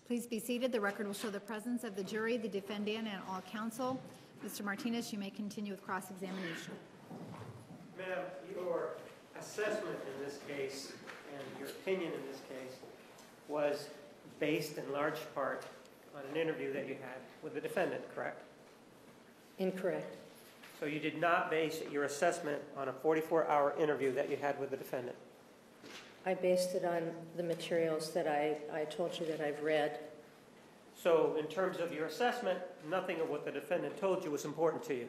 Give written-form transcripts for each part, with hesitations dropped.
Please be seated. The record will show the presence of the jury, the defendant, and all counsel. Mr. Martinez, you may continue with cross-examination. Ma'am, your assessment in this case and your opinion in this case was based in large part on an interview that you had with the defendant, correct? Incorrect. So you did not base your assessment on a 44-hour interview that you had with the defendant? I based it on the materials that I told you that I've read. So in terms of your assessment, nothing of what the defendant told you was important to you?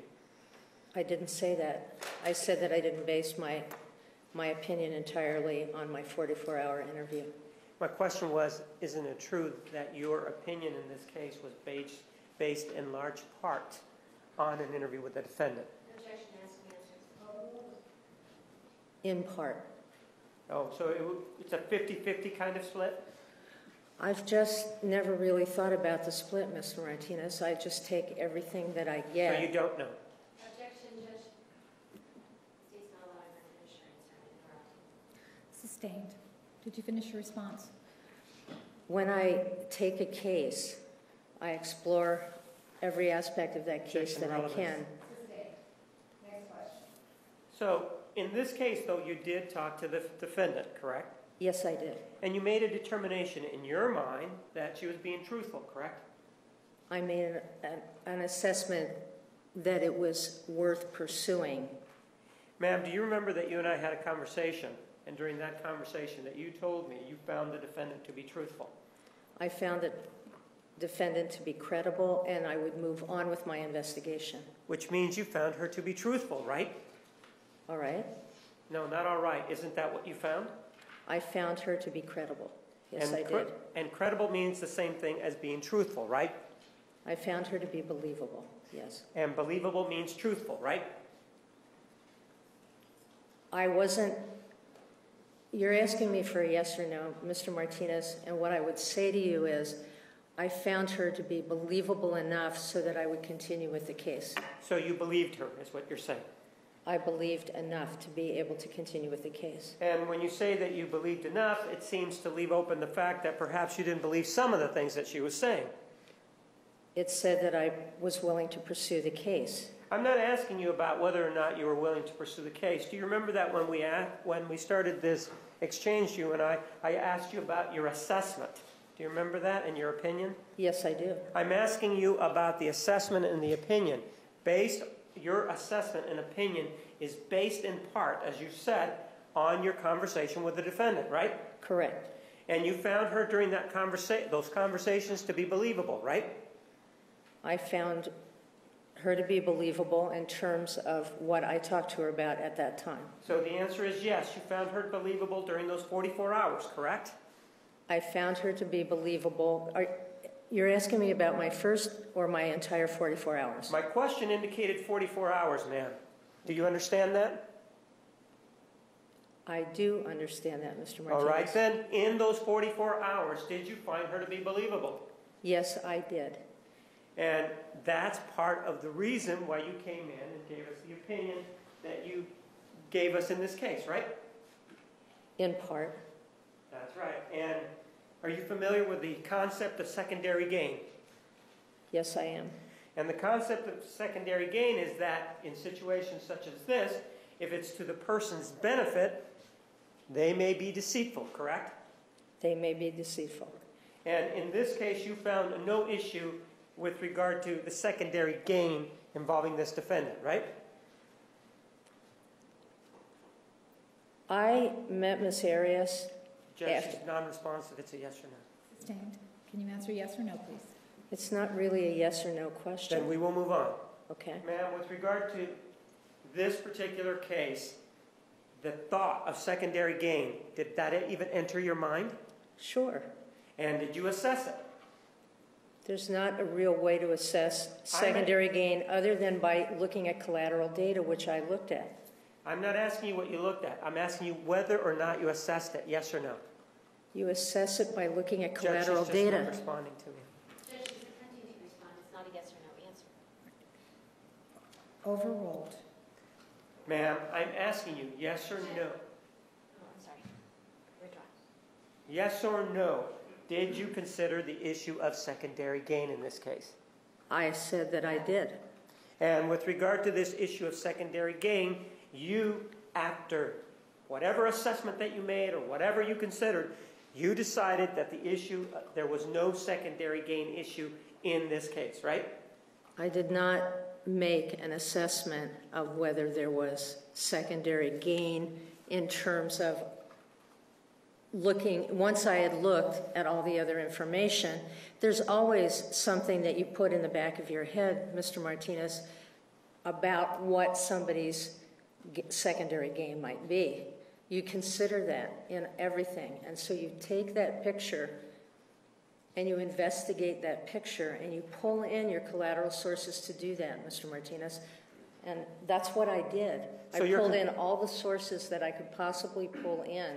I didn't say that. I said that I didn't base my opinion entirely on my 44-hour interview. My question was, isn't it true that your opinion in this case was based in large part on an interview with the defendant? Objection, answer. In part. Oh, so it's a 50-50 kind of split? I've just never really thought about the split, Mr. Martinez. I just take everything that I get. So you don't know? Objection, Judge. State's not allowing her to finish her answer. Sustained. Did you finish your response? When I take a case, I explore every aspect of that case that I can. Sustained. Next question. So in this case, though, you did talk to the defendant, correct? Yes, I did. And you made a determination in your mind that she was being truthful, correct? I made an assessment that it was worth pursuing. Ma'am, do you remember that you and I had a conversation, and during that conversation that you told me you found the defendant to be truthful? I found the defendant to be credible, and I would move on with my investigation. Which means you found her to be truthful, right? All right. No, not all right. Isn't that what you found? I found her to be credible. Yes, I did. And credible means the same thing as being truthful, right? I found her to be believable, yes. And believable means truthful, right? You're asking me for a yes or no, Mr. Martinez, and what I would say to you is I found her to be believable enough so that I would continue with the case. So you believed her, is what you're saying? I believed enough to be able to continue with the case. And when you say that you believed enough, it seems to leave open the fact that perhaps you didn't believe some of the things that she was saying. It said that I was willing to pursue the case. I'm not asking you about whether or not you were willing to pursue the case. Do you remember that when we started this exchange, you and I asked you about your assessment? Do you remember that and your opinion? Yes, I do. I'm asking you about the assessment and the opinion. Your assessment and opinion is based in part, as you said, on your conversation with the defendant, right? Correct. And you found her during that those conversations to be believable, right? I found her to be believable in terms of what I talked to her about at that time. So the answer is yes, you found her believable during those 44 hours, correct? I found her to be believable. You're asking me about my first or my entire 44 hours? My question indicated 44 hours, ma'am. Do you understand that? I do understand that, Mr. Martinez. All right, then, in those 44 hours, did you find her to be believable? Yes, I did. And that's part of the reason why you came in and gave us the opinion that you gave us in this case, right? In part. That's right. And are you familiar with the concept of secondary gain? Yes, I am. And the concept of secondary gain is that in situations such as this, if it's to the person's benefit, they may be deceitful, correct? They may be deceitful. And in this case, you found no issue with regard to the secondary gain involving this defendant, right? I met Ms. Arias. Judge, she's non-responsive. It's a yes or no. Sustained. Can you answer yes or no, please? It's not really a yes or no question. Then we will move on. Okay. Ma'am, with regard to this particular case, the thought of secondary gain, did that even enter your mind? Sure. And did you assess it? There's not a real way to assess secondary gain other than by looking at collateral data, which I looked at. I'm not asking you what you looked at. I'm asking you whether or not you assessed it, yes or no. You assess it by looking at collateral Judge, she's data. just not responding to me. Judge, she's attempting to respond. It's not a yes or no answer. Overruled. Ma'am, I'm asking you yes or no. Oh, I'm sorry. Withdraw. Yes or no. did you consider the issue of secondary gain in this case? I said that I did. And with regard to this issue of secondary gain, you, after whatever assessment that you made or whatever you considered, you decided that the issue, there was no secondary gain issue in this case, right? I did not make an assessment of whether there was secondary gain in terms of looking, once I had looked at all the other information. There's always something that you put in the back of your head, Mr. Martinez, about what somebody's secondary gain might be. You consider that in everything. And so you take that picture and you investigate that picture and you pull in your collateral sources to do that, Mr. Martinez. And that's what I did. So I pulled in all the sources that I could possibly pull in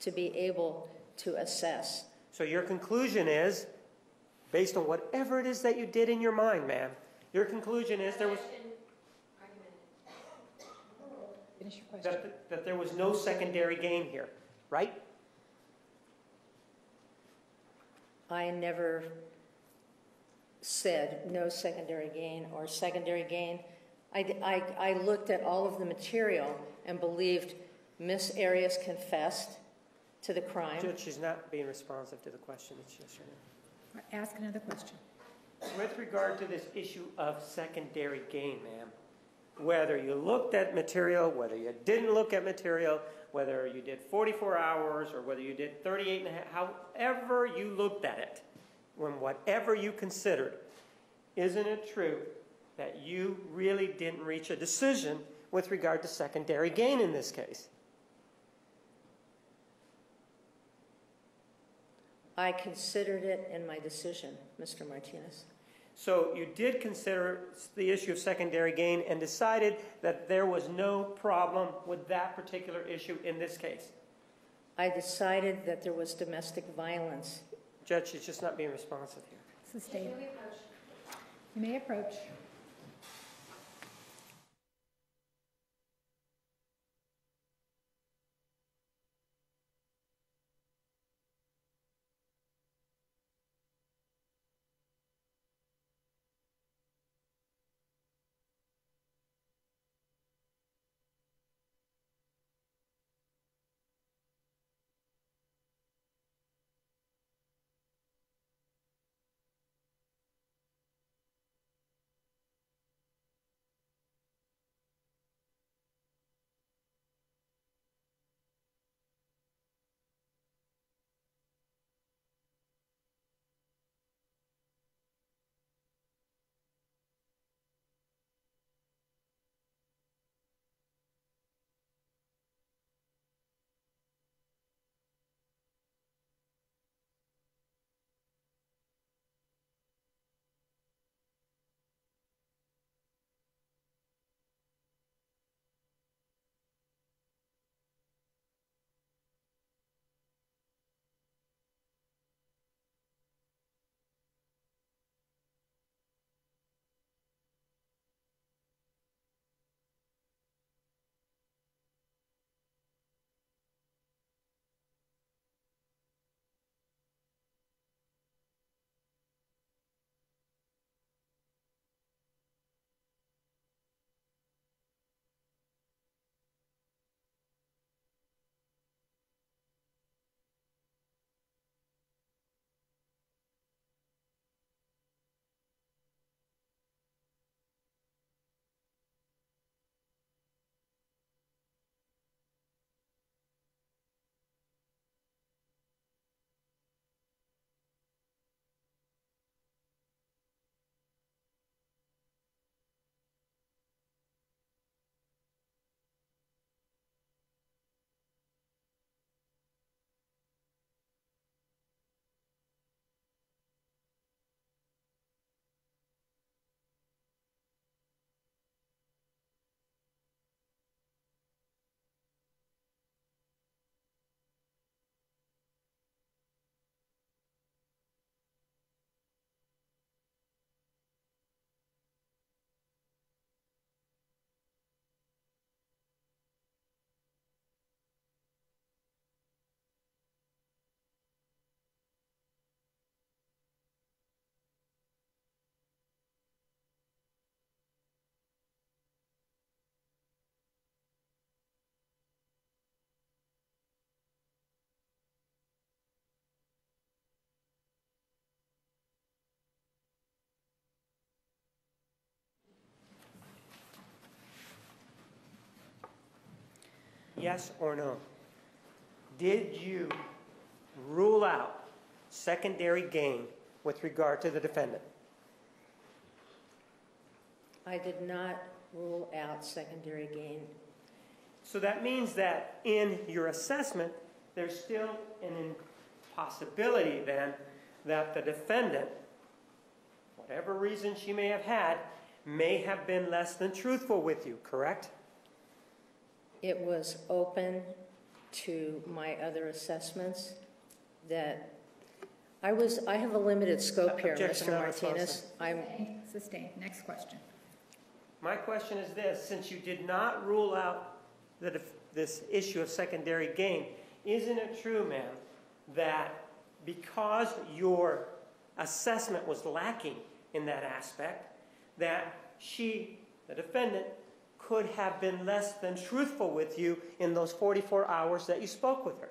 to be able to assess. So your conclusion is, based on whatever it is that you did in your mind, ma'am, your conclusion is there was Finish your question. that there was no secondary gain here, right? I never said no secondary gain or secondary gain. I looked at all of the material and believed Miss Arias confessed to the crime. Judge, she's not being responsive to the question. It's yes or no. Ask another question. With regard to this issue of secondary gain, ma'am, whether you looked at material, whether you didn't look at material, whether you did 44 hours or whether you did 38 and a half, however you looked at it, when whatever you considered, isn't it true that you really didn't reach a decision with regard to secondary gain in this case? I considered it in my decision, Mr. Martinez. So you did consider the issue of secondary gain and decided that there was no problem with that particular issue in this case? I decided that there was domestic violence. Judge, she's just not being responsive here. Sustained. May we approach? You may approach. yes or no. Did you rule out secondary gain with regard to the defendant? I did not rule out secondary gain. So that means that in your assessment, there's still an possibility then that the defendant, whatever reason she may have had, may have been less than truthful with you, correct? It was open to my other assessments that I have a limited scope here, Objection, Mr. not Martinez. Sustained. Next question. My question is this: since you did not rule out this issue of secondary gain, isn't it true, ma'am, that because your assessment was lacking in that aspect, that she, the defendant, could have been less than truthful with you in those 44 hours that you spoke with her?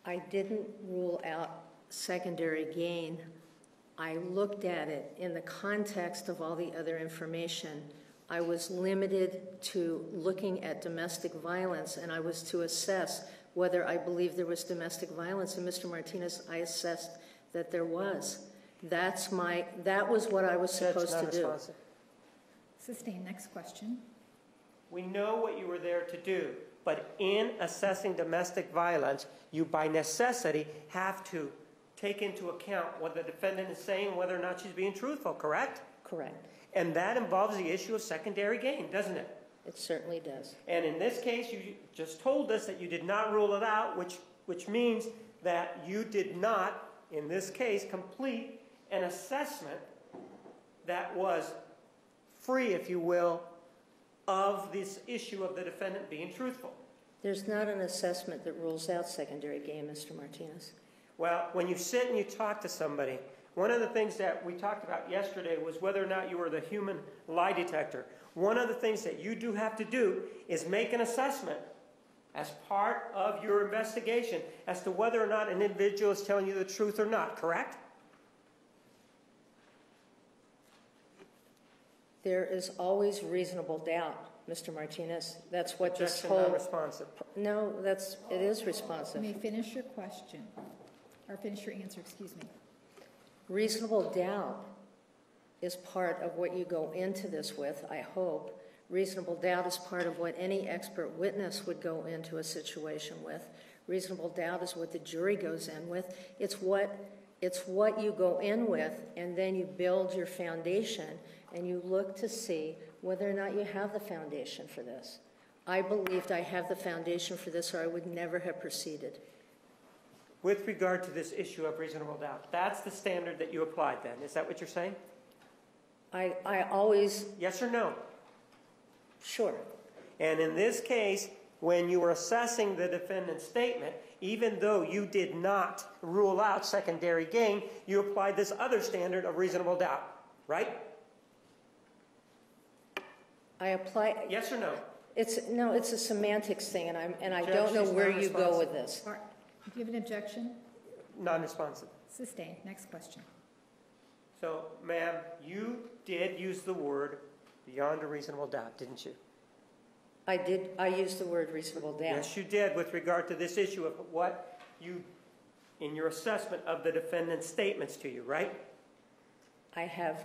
I didn't rule out secondary gain. I looked at it in the context of all the other information. I was limited to looking at domestic violence, and I was to assess whether I believed there was domestic violence. And Mr. Martinez, I assessed that there was. That was what I was supposed to do. Sustained. Next question. We know what you were there to do, but in assessing domestic violence, you by necessity have to take into account what the defendant is saying, whether or not she's being truthful, correct? Correct. And that involves the issue of secondary gain, doesn't it? It certainly does. And in this case, you just told us that you did not rule it out, which means that you did not, in this case, complete an assessment that was free, if you will, of this issue of the defendant being truthful. There's not an assessment that rules out secondary gain, Mr. Martinez. Well, when you sit and you talk to somebody, one of the things that we talked about yesterday was whether or not you were the human lie detector. One of the things that you do have to do is make an assessment as part of your investigation as to whether or not an individual is telling you the truth or not, correct? There is always reasonable doubt, Mr. Martinez. That's what this Objection, whole... non-responsive. No, it is responsive. You may finish your question, or finish your answer, excuse me. Reasonable doubt is part of what you go into this with, I hope. Reasonable doubt is part of what any expert witness would go into a situation with. Reasonable doubt is what the jury goes in with. It's what you go in with, and then you build your foundation, and you look to see whether or not you have the foundation for this. I believed I have the foundation for this, or I would never have proceeded. With regard to this issue of reasonable doubt, that's the standard that you applied then. Is that what you're saying? I always... Yes or no? Sure. And in this case, when you were assessing the defendant's statement, even though you did not rule out secondary gain, you applied this other standard of reasonable doubt, right? I apply... Yes or no? It's a semantics thing, and I Judge, don't know she's where you go non-responsive. with this. All right. Do you have an objection? Non-responsive. Sustained. Next question. So, ma'am, you did use the word beyond a reasonable doubt, didn't you? I did. I used the word reasonable doubt. Yes, you did, with regard to this issue of what you, in your assessment of the defendant's statements to you, right? I have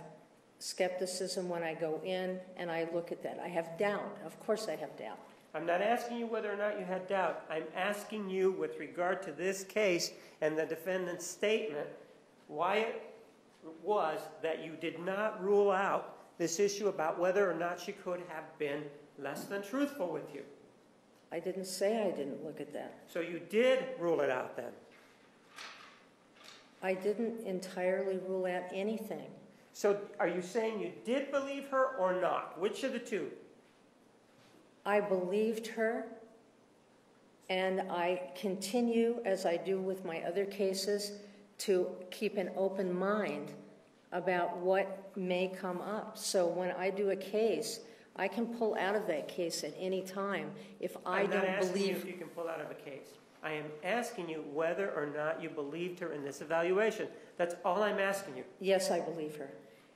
skepticism when I go in and I look at that. I have doubt. Of course I have doubt. I'm not asking you whether or not you had doubt. I'm asking you, with regard to this case and the defendant's statement, why it was that you did not rule out this issue about whether or not she could have been less than truthful with you. I didn't say I didn't look at that. So you did rule it out then. I didn't entirely rule out anything. So are you saying you did believe her or not? Which of the two? I believed her, and I continue, as I do with my other cases, to keep an open mind about what may come up. So when I do a case, I can pull out of that case at any time if I don't believe... I'm not asking you if you can pull out of a case. I am asking you whether or not you believed her in this evaluation. That's all I'm asking you. Yes, I believe her.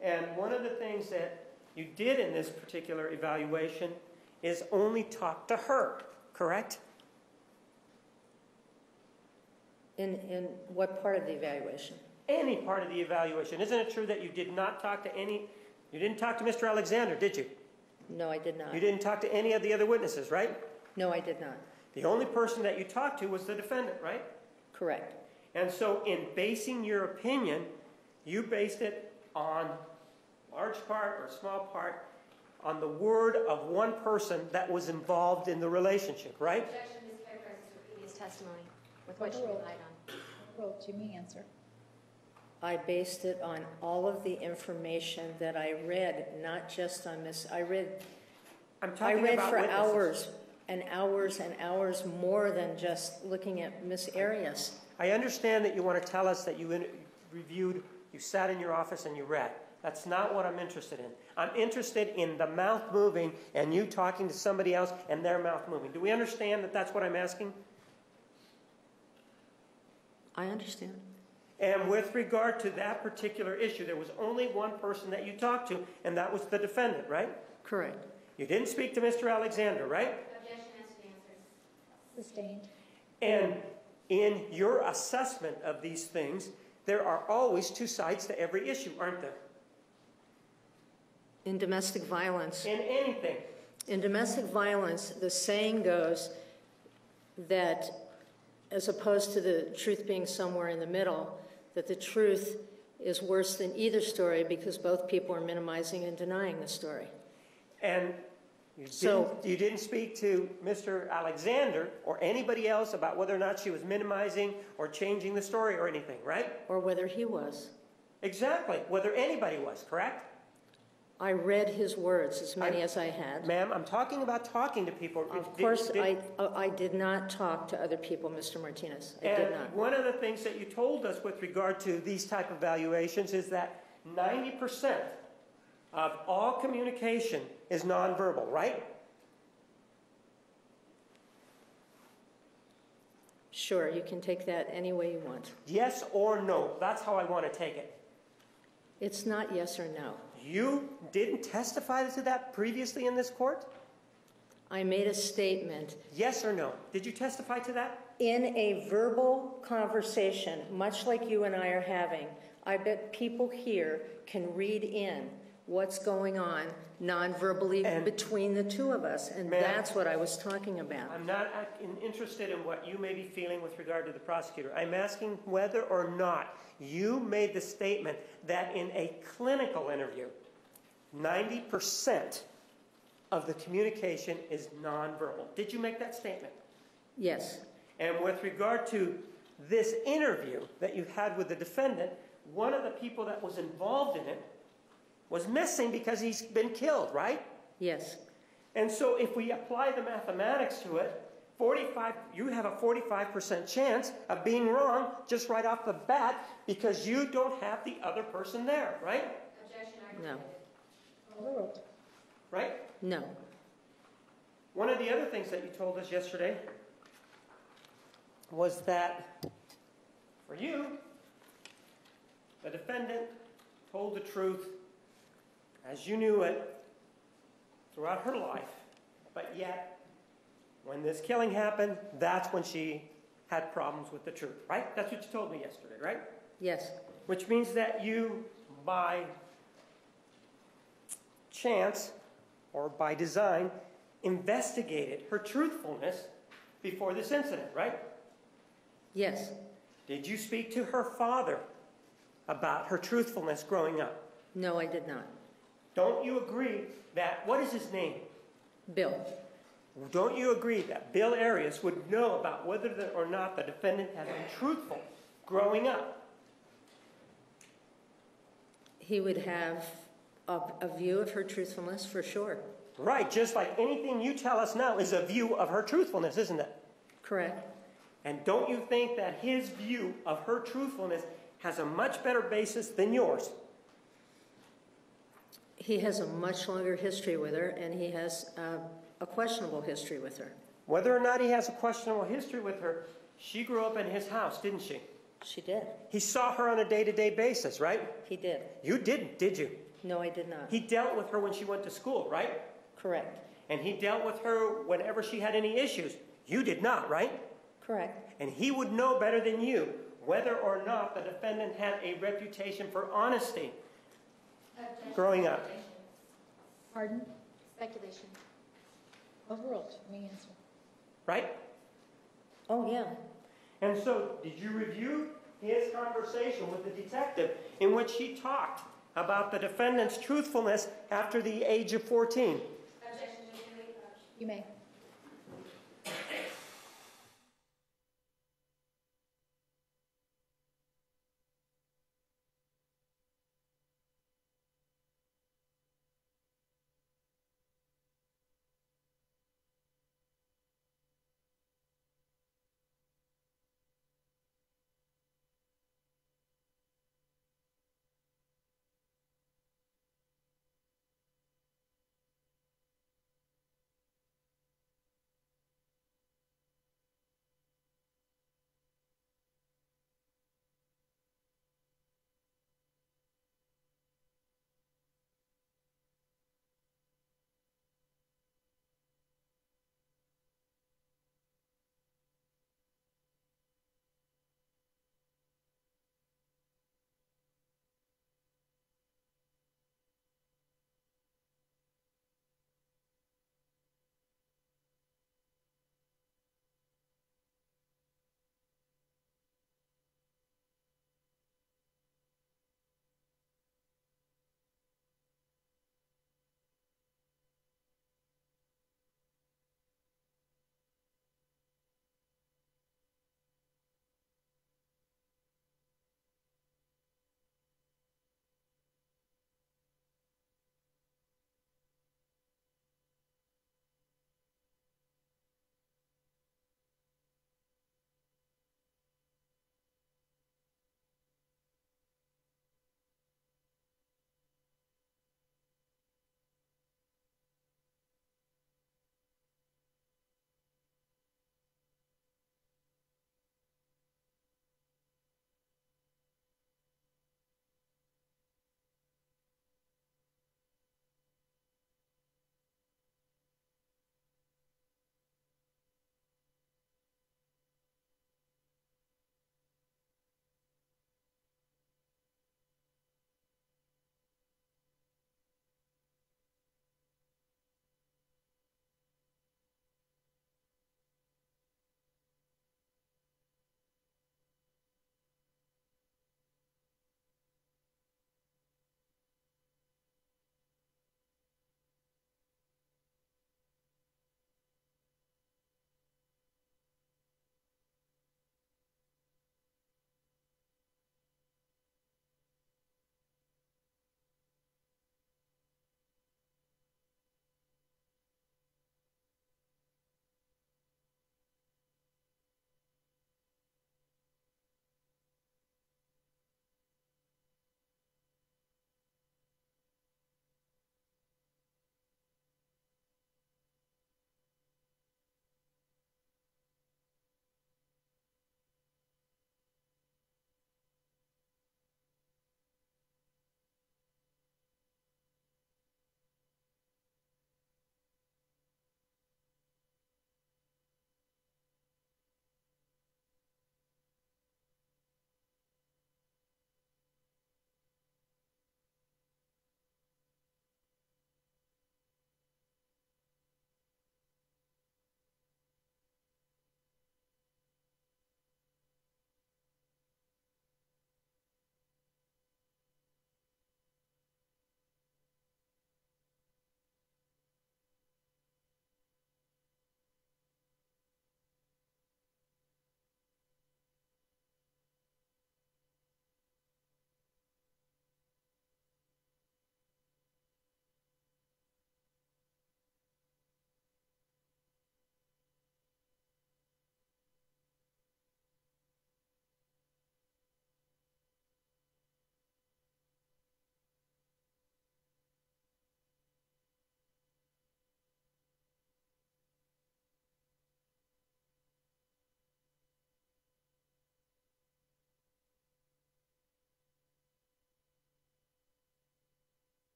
And one of the things that you did in this particular evaluation is only talk to her, correct? In what part of the evaluation? Any part of the evaluation. Isn't it true that you did not talk to you didn't talk to Mr. Alexander, did you? No, I did not. You didn't talk to any of the other witnesses, right? No, I did not. The only person that you talked to was the defendant, right? Correct. And so in basing your opinion, you based it on large part or small part on the word of one person that was involved in the relationship, right? Objection mischaracterizes her previous testimony with what she relied on. Well, Jimmy, answer. I based it on all of the information that I read, not just on Miss. I read I'm talking about for witnesses. hours and hours and hours more than just looking at Miss Arias. I understand that you want to tell us that you reviewed, you sat in your office and you read. That's not what I'm interested in. I'm interested in the mouth moving and you talking to somebody else and their mouth moving. Do we understand that that's what I'm asking? I understand. And with regard to that particular issue, there was only one person that you talked to, and that was the defendant, right? Correct. You didn't speak to Mr. Alexander, right? Objection as to the answers. Sustained. And in your assessment of these things, there are always two sides to every issue, aren't there? In domestic violence. In anything. In domestic violence, the saying goes that as opposed to the truth being somewhere in the middle, that the truth is worse than either story because both people are minimizing and denying the story. And you didn't speak to Mr. Alexander or anybody else about whether or not she was minimizing or changing the story or anything, right? Or whether he was. Exactly. Whether anybody was, correct? I read his words, as many as I had. Ma'am, I'm talking about talking to people. Of course, I did not talk to other people, Mr. Martinez. I did not. One of the things that you told us with regard to these type of evaluations is that 90% of all communication is nonverbal, right? Sure, you can take that any way you want. Yes or no? That's how I want to take it. It's not yes or no. You didn't testify to that previously in this court? I made a statement. Yes or no? Did you testify to that? In a verbal conversation, much like you and I are having, I bet people here can read in what's going on non-verbally between the two of us, and that's what I was talking about. I'm not interested in what you may be feeling with regard to the prosecutor. I'm asking whether or not you made the statement that in a clinical interview, 90% of the communication is nonverbal. Did you make that statement? Yes. And with regard to this interview that you had with the defendant, one of the people that was involved in it was missing because he's been killed, right? Yes. And so if we apply the mathematics to it, you have a 45% chance of being wrong just right off the bat because you don't have the other person there, right? Objection No. Overruled. Right? No. One of the other things that you told us yesterday was that for you, the defendant told the truth as you knew it throughout her life, but yet when this killing happened, that's when she had problems with the truth, right? That's what you told me yesterday, right? Yes. Which means that you, by chance or by design, investigated her truthfulness before this incident, right? Yes. Did you speak to her father about her truthfulness growing up? No, I did not. Don't you agree that, what is his name? Bill. Don't you agree that Bill Arias would know about whether or not the defendant had been truthful growing up? He would have a view of her truthfulness for sure. Right, just like anything you tell us now is a view of her truthfulness, isn't it? Correct. And don't you think that his view of her truthfulness has a much better basis than yours? He has a much longer history with her, and he has a questionable history with her. Whether or not he has a questionable history with her, she grew up in his house, didn't she? She did. He saw her on a day-to-day basis, right? He did. You didn't, did you? No, I did not. He dealt with her when she went to school, right? Correct. and he dealt with her whenever she had any issues. You did not, right? Correct. And he would know better than you whether or not the defendant had a reputation for honesty Objection. growing up. Speculation. Pardon? Speculation. Overruled. Re-answer. Right? Oh, yeah. And so, did you review his conversation with the detective in which he talked about the defendant's truthfulness after the age of 14? Objection. You may.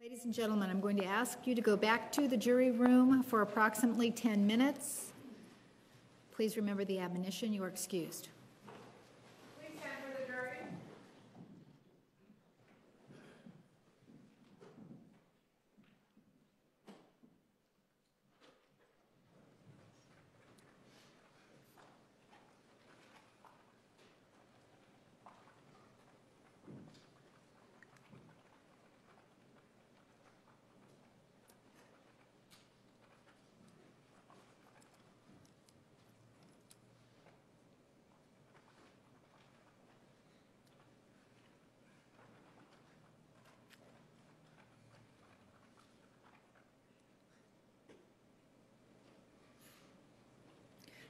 Ladies and gentlemen, I'm going to ask you to go back to the jury room for approximately 10 minutes. Please remember the admonition. You are excused. Please stand for the jury.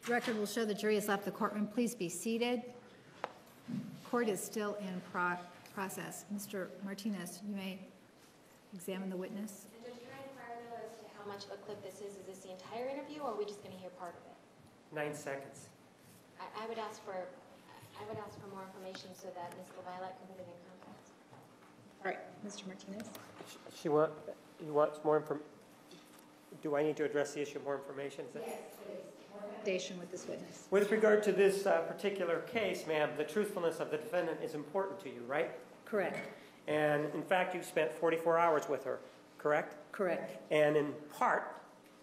The record will show the jury has left the courtroom. Please be seated. Court is still in process. Mr. Martinez, you may examine the witness. And Judge, can I inquire though as to how much of a clip this is? Is this the entire interview, or are we just going to hear part of it? 9 seconds. I would ask for more information so that Ms. LaViolette can put it in context. All right, Mr. Martinez. You want more information? Do I need to address the issue of more information? Yes, please. More validation with this witness. With regard to this particular case, ma'am, the truthfulness of the defendant is important to you, right? Correct. And in fact, you spent 44 hours with her, correct? Correct. And in part,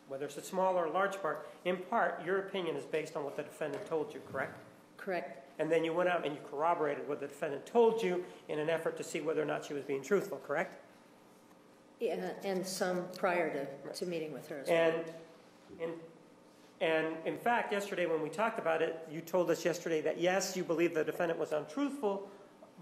whether it's a small or a large part, in part, your opinion is based on what the defendant told you, correct? Correct. And then you went out and you corroborated what the defendant told you in an effort to see whether or not she was being truthful, correct? Yeah, and some prior to meeting with her as well. And in fact, yesterday when we talked about it, you told us yesterday that yes, you believe the defendant was untruthful,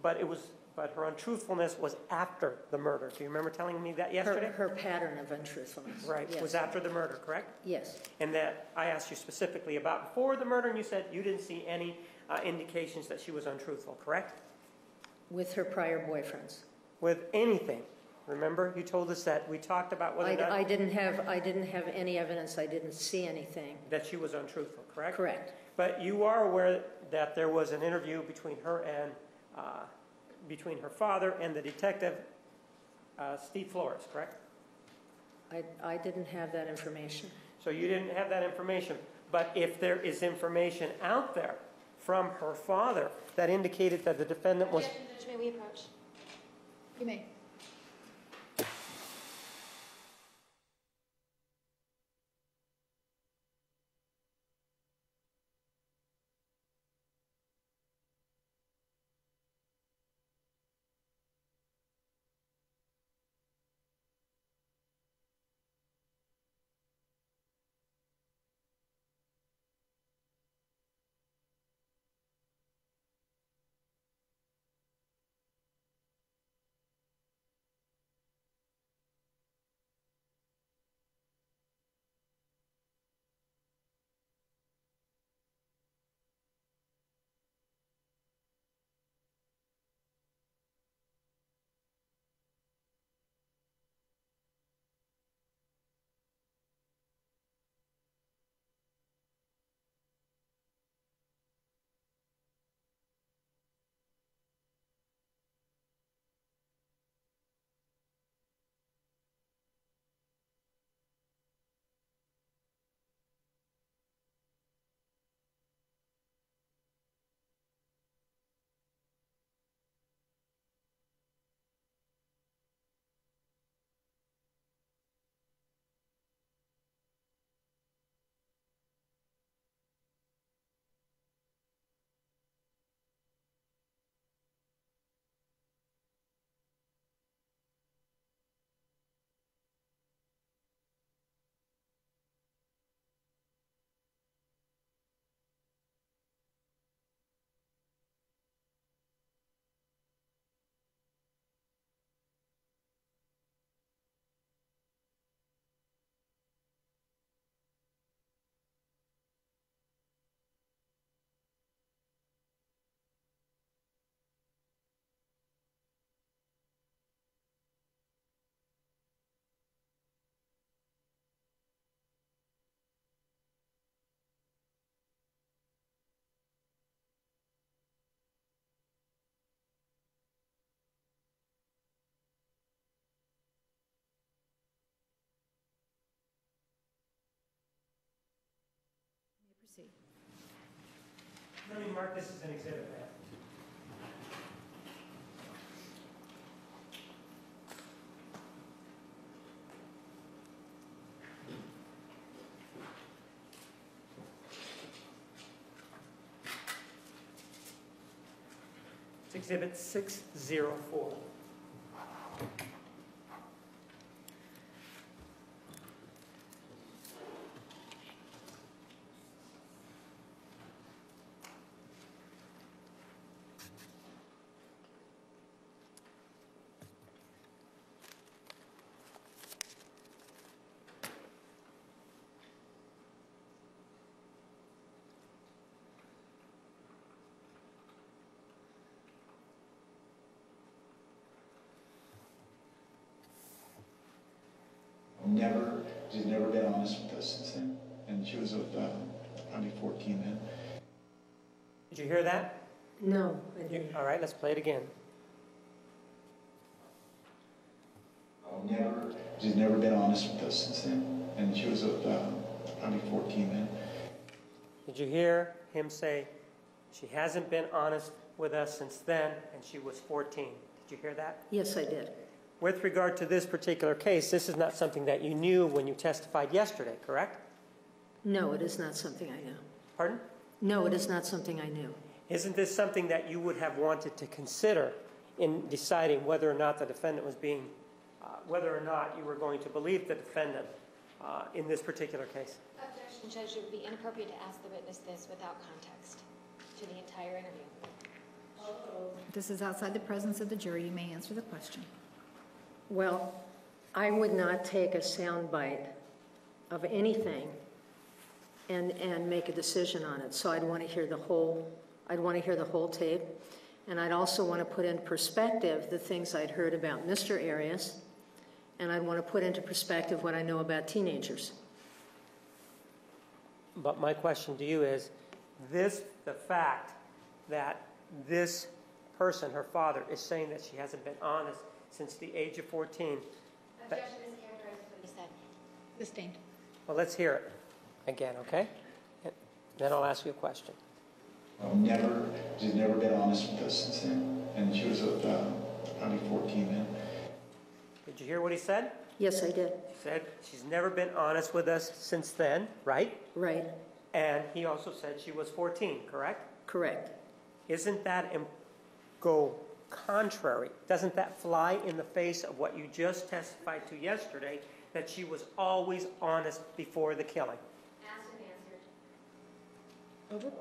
but her untruthfulness was after the murder. Do you remember telling me that yesterday? Her pattern of untruthfulness. Right, Yes. was after the murder, correct? Yes. And that I asked you specifically about before the murder, and you said you didn't see any indications that she was untruthful, correct? With her prior boyfriends. With anything. Remember, you told us that we talked about whether or not I didn't have any evidence. I didn't see anything. that she was untruthful, correct? Correct. But you are aware that there was an interview between her and between her father and the detective, Steve Flores, correct? I didn't have that information. So you didn't have that information. But if there is information out there from her father that indicated that the defendant was... Objection, Judge, may we approach? You may. proceed. Let me mark this as an exhibit, ma'am. It's exhibit 604. She's never been honest with us since then. And she was probably 14 then. Did you hear that? No, I didn't. All right, let's play it again. She's never been honest with us since then. And she was probably 14 then. Did you hear him say, she hasn't been honest with us since then, and she was 14? Did you hear that? Yes, I did. With regard to this particular case, this is not something that you knew when you testified yesterday, correct? No, it is not something I knew. Pardon? No, it is not something I knew. Isn't this something that you would have wanted to consider in deciding whether or not the defendant was being, whether or not you were going to believe the defendant in this particular case? Objection, Judge. It would be inappropriate to ask the witness this without context to the entire interview. This is outside the presence of the jury. You may answer the question. Well, I would not take a sound bite of anything and make a decision on it. So I'd want to hear the whole tape, and I'd also want to put in perspective the things I'd heard about Mr. Arias, and I'd want to put into perspective what I know about teenagers. But my question to you is, the fact that this person, her father, is saying that she hasn't been honest since the age of 14. Objection is characterized what he said. Sustained. Well, let's hear it again, okay? And then I'll ask you a question. She's never been honest with us since then. And she was probably 14 then. Did you hear what he said? Yes, I did. He said she's never been honest with us since then, right? Right. And he also said she was 14, correct? Correct. Isn't that go contrary? Doesn't that fly in the face of what you just testified to yesterday, that she was always honest before the killing? Asked and answered.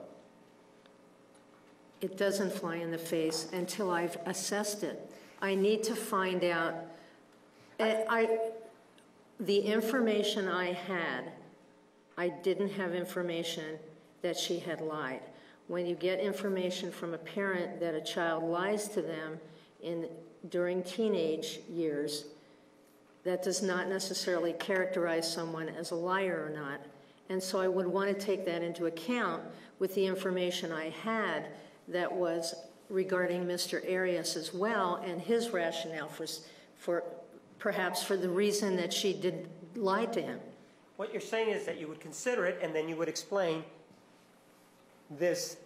It doesn't fly in the face until I've assessed it. I need to find out. The information I had, I didn't have information that she had lied. When you get information from a parent that a child lies to them during teenage years, that does not necessarily characterize someone as a liar or not. And so I would want to take that into account with the information I had that was regarding Mr. Arias as well, and his rationale for perhaps for the reason that she did lie to him. What you're saying is that you would consider it and then you would explain this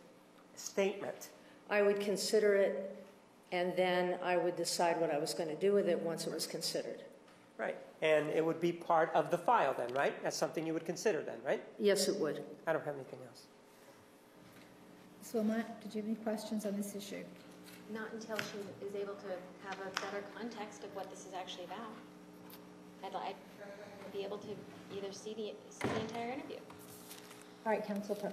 statement. I would consider it, and then I would decide what I was going to do with it once it was considered. Right. And it would be part of the file then, right? That's something you would consider then, right? Yes, it would. I don't have anything else. Ms. Wilmot, did you have any questions on this issue? Not until she is able to have a better context of what this is actually about. I'd like to be able to either see the entire interview. All right, Counsel Pro.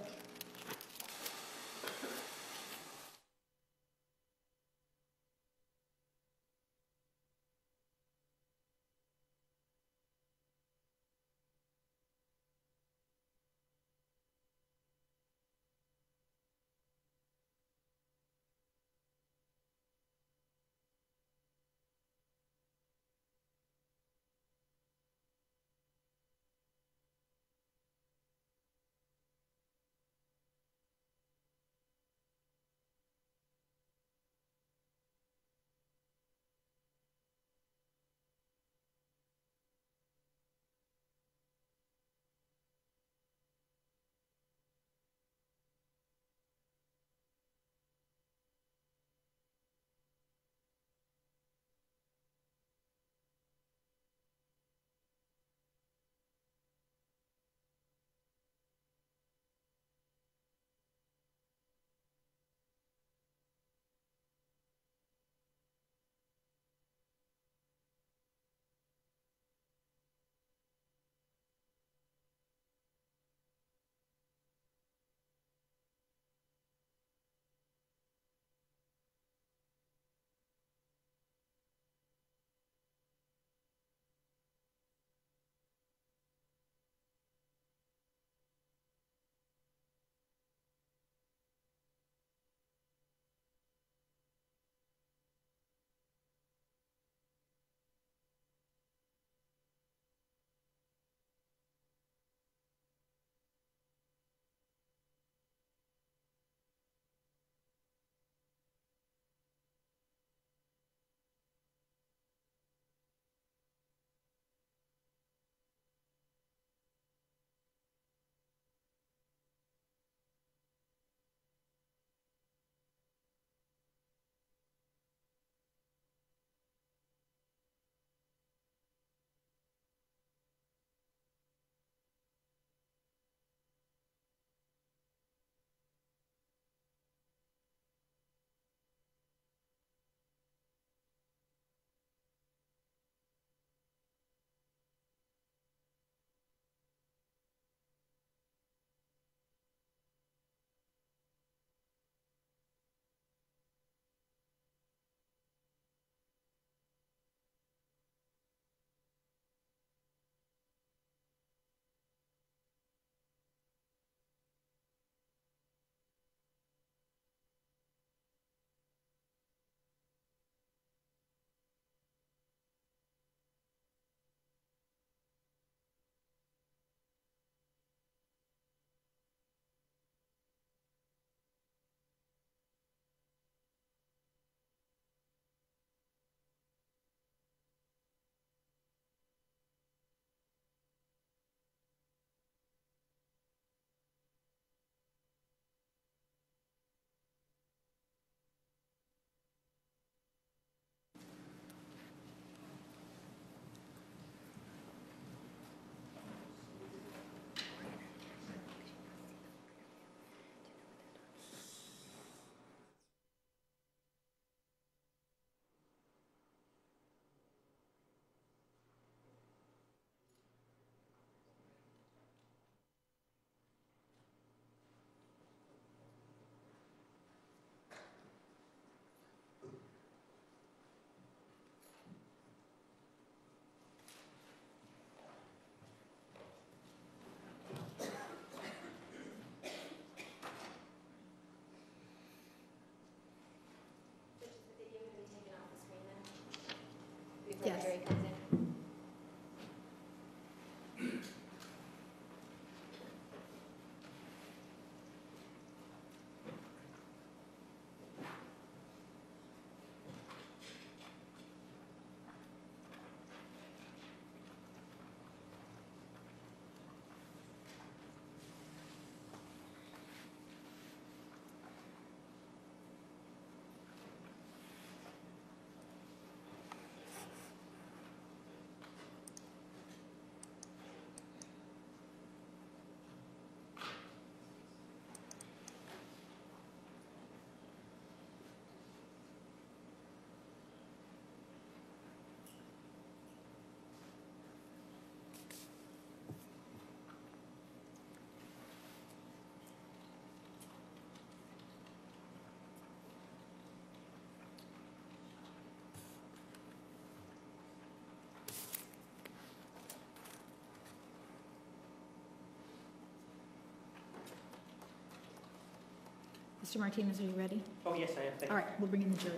Mr. Martinez, are you ready? Oh, yes, I am. Thank you. All right, we'll bring in the jury.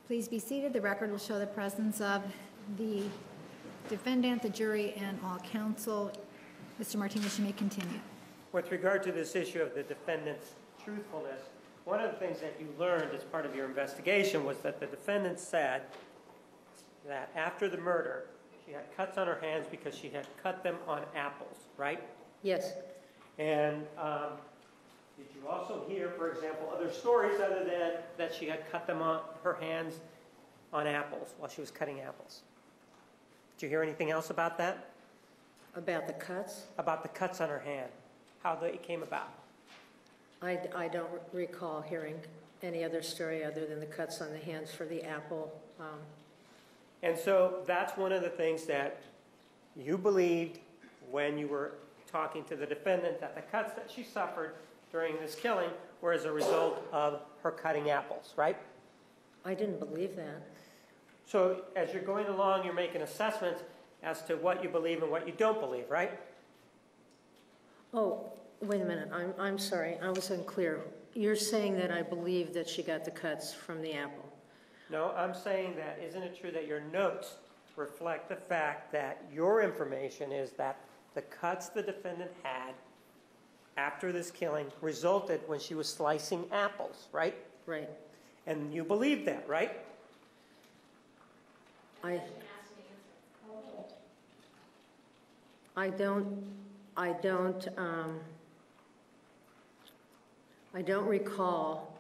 Please be seated. The record will show the presence of the defendant, the jury, and all counsel. Mr. Martinez, you may continue. With regard to this issue of the defendant's truthfulness, one of the things that you learned as part of your investigation was that the defendant said that after the murder, she had cuts on her hands because she had cut them on apples, right? Yes. And did you also hear, for example, other stories other than that she had cut them on her hands on apples while she was cutting apples? Did you hear anything else about that? About the cuts? About the cuts on her hand, how they came about? I don't recall hearing any other story other than the cuts on the hands for the apple. And so that's one of the things that you believed when you were talking to the defendant, that the cuts that she suffered during this killing were as a result of her cutting apples, right? I didn't believe that. So as you're going along, you're making assessments as to what you believe and what you don't believe, right? Oh, wait a minute. I'm sorry. I was unclear. You're saying that I believe that she got the cuts from the apple. No, I'm saying that isn't it true that your notes reflect the fact that your information is that the cuts the defendant had after this killing resulted when she was slicing apples, right? Right. And you believe that, right? I don't recall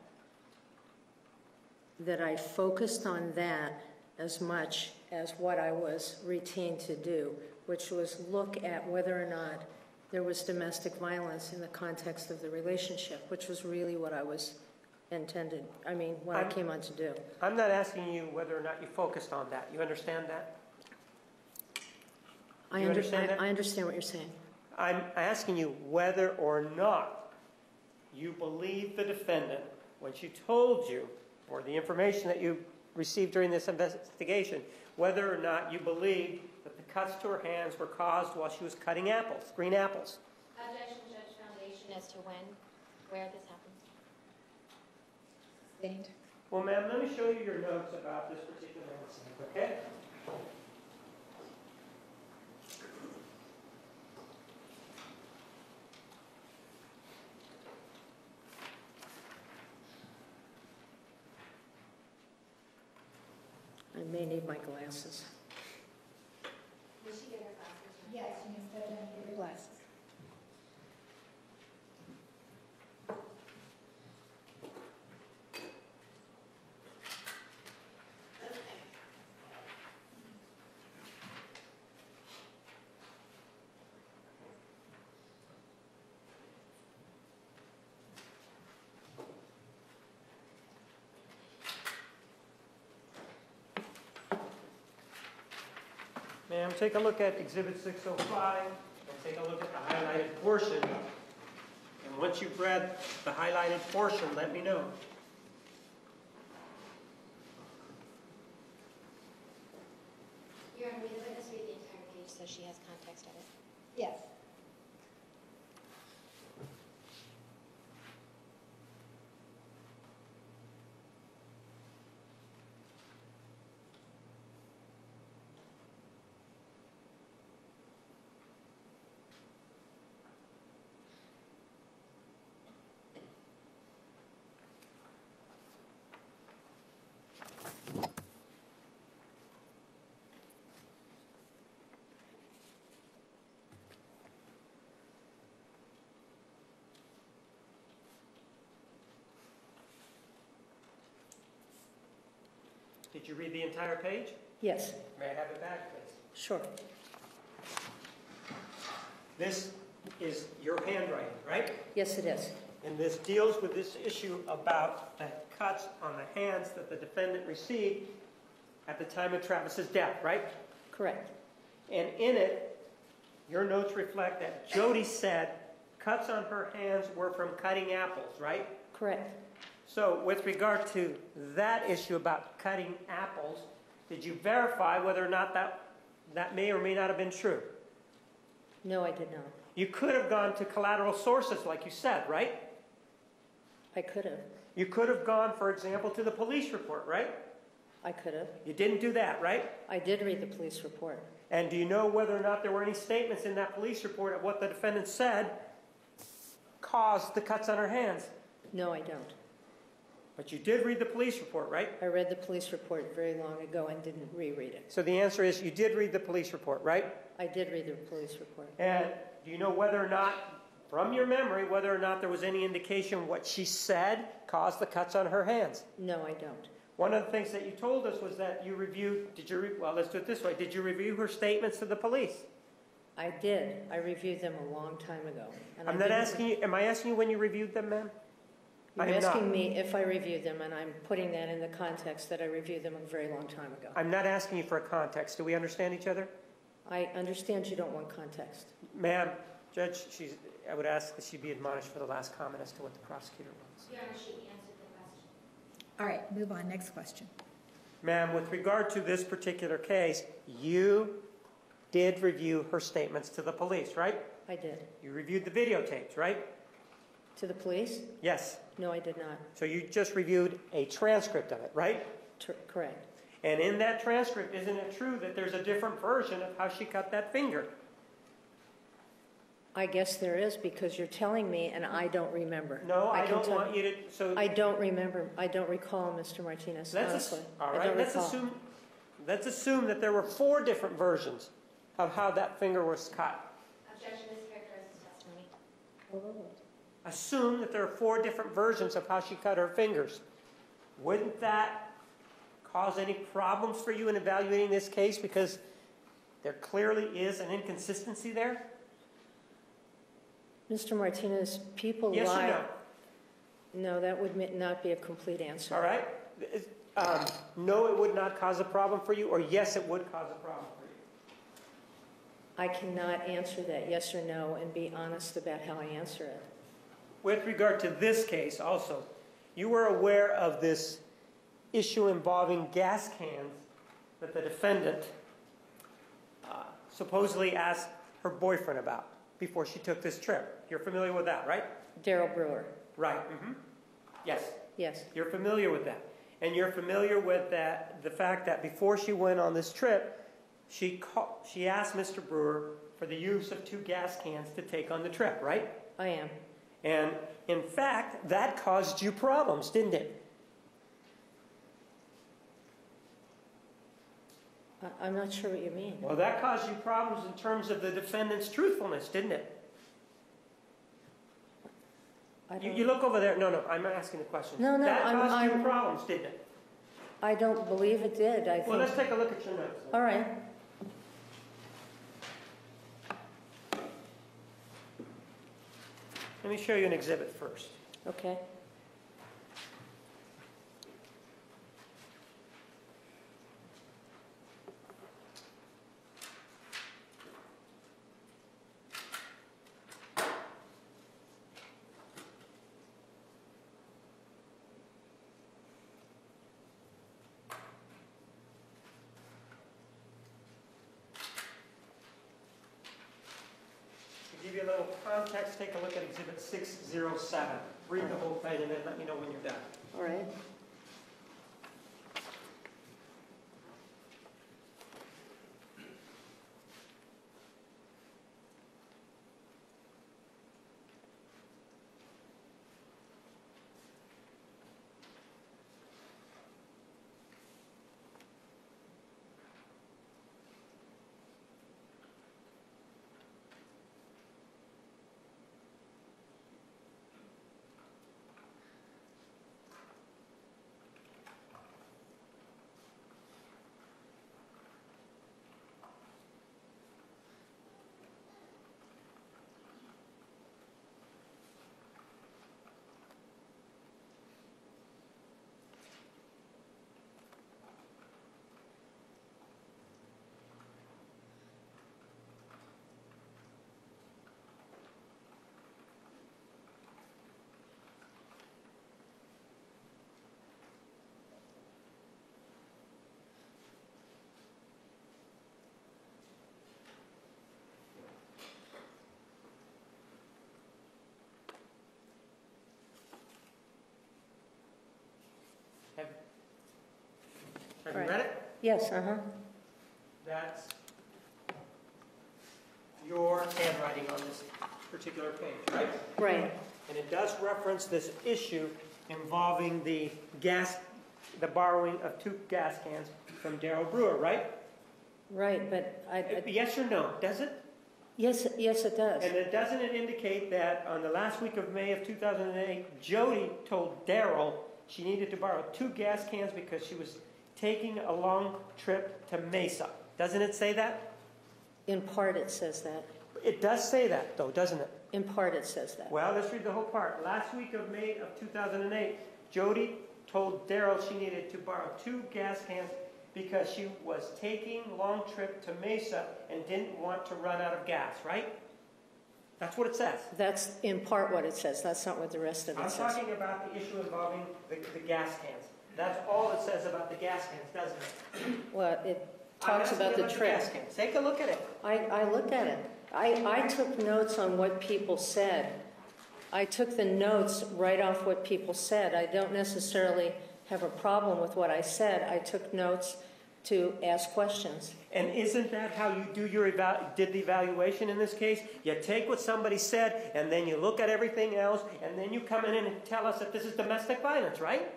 that I focused on that as much as what I was routine to do, which was look at whether or not there was domestic violence in the context of the relationship, which was really what I was intended, what I came on to do. I'm not asking you whether or not you focused on that. You understand that? I understand what you're saying. I'm asking you whether or not you believe the defendant when she told you, or the information that you received during this investigation, whether or not you believe that the cuts to her hands were caused while she was cutting apples, green apples. Objection, Judge Foundation, as to where this happened. Sustained. Well, ma'am, let me show you your notes about this particular incident, okay? I may need my glasses. Did she get her glasses? Yes, you can step in and get your glasses. Ma'am, take a look at Exhibit 605 and take a look at the highlighted portion. And once you've read the highlighted portion, let me know. Your Honor, the witness read the entire page so she has context of it. Yes. Did you read the entire page? Yes, May I have it back, please? sure. This is your handwriting, right? Yes, it is. And this deals with this issue about the cuts on the hands that the defendant received at the time of Travis's death, right? Correct. And in it, your notes reflect that Jodi said cuts on her hands were from cutting apples, right? Correct. So with regard to that issue about cutting apples, did you verify whether or not that may or may not have been true? No, I did not. You could have gone to collateral sources like you said, right? I could have. You could have gone, for example, to the police report, right? I could have. You didn't do that, right? I did read the police report. And do you know whether or not there were any statements in that police report of what the defendant said caused the cuts on her hands? No, I don't. But you did read the police report, right? I read the police report very long ago and didn't reread it. So the answer is you did read the police report, right? I did read the police report. And do you know whether or not, from your memory, whether or not there was any indication what she said caused the cuts on her hands? No, I don't. One of the things that you told us was that you reviewed, well, let's do it this way. Did you review her statements to the police? I did. I reviewed them a long time ago. And I'm not asking you, am I asking you when you reviewed them, ma'am? You're asking me if I reviewed them, and I'm putting that in the context that I reviewed them a very long time ago. I'm not asking you for a context. Do we understand each other? I understand you don't want context. Ma'am, Judge, I would ask that she be admonished for the last comment as to what the prosecutor wants. Your Honor, she answered the question. All right, move on. Next question. Ma'am, with regard to this particular case, you did review her statements to the police, right? I did. You reviewed the videotapes, right? To the police? Yes. No, I did not. So you just reviewed a transcript of it, right? Correct. And in that transcript, isn't it true that there's a different version of how she cut that finger? I guess there is, because you're telling me and I don't remember. No, I don't want you to. So I don't remember. I don't recall, Mr. Martinez. Honestly, all right. Let's assume that there were 4 different versions of how that finger was cut. Objection is characterized as testimony. Assume that there are 4 different versions of how she cut her fingers. Wouldn't that cause any problems for you in evaluating this case, because there clearly is an inconsistency there? Mr. Martinez, people Yes lie. or no? No, that would not be a complete answer. All right. No, it would not cause a problem for you, or yes, it would cause a problem for you? I cannot answer that yes or no and be honest about how I answer it. With regard to this case also, you were aware of this issue involving gas cans that the defendant supposedly asked her boyfriend about before she took this trip. You're familiar with that, right? Daryl Brewer. Right. Mm-hmm. Yes. Yes. You're familiar with that. And you're familiar with the fact that before she went on this trip, she asked Mr. Brewer for the use of 2 gas cans to take on the trip, right? I am. And in fact, that caused you problems, didn't it? I'm not sure what you mean. Well, that caused you problems in terms of the defendant's truthfulness, didn't it? You look over there. No, I'm asking the question. No, that caused you problems, didn't it? I don't believe it did. Well, let's take a look at your notes. All right. Let me show you an exhibit first. Okay. context, take a look at Exhibit 607. Read the whole thing and then let me know when you're done. All right. Have Right. you read it? Yes, uh-huh. That's your handwriting on this particular page, right? Right. And it does reference this issue involving the borrowing of 2 gas cans from Darrell Brewer, right? Right, but Yes or no, does it? yes, it does. And doesn't it indicate that on the last week of May of 2008, Jodi told Darrell she needed to borrow 2 gas cans because she was taking a long trip to Mesa? Doesn't it say that? In part, it says that. It does say that, though, doesn't it? In part, it says that. Well, let's read the whole part. Last week of May of 2008, Jodi told Darrell she needed to borrow 2 gas cans because she was taking a long trip to Mesa and didn't want to run out of gas, right? That's what it says. That's in part what it says. That's not what the rest of it I'm says. talking about the issue involving the gas cans. That's all it says about the gas cans, doesn't it? Well, it talks about the trip. gas cans. Take a look at it. I looked at it. I took notes on what people said. I took the notes right off what people said. I don't necessarily have a problem with what I said. I took notes to ask questions. And isn't that how you do did the evaluation in this case? You take what somebody said, and then you look at everything else, and then you come in and tell us that this is domestic violence, right?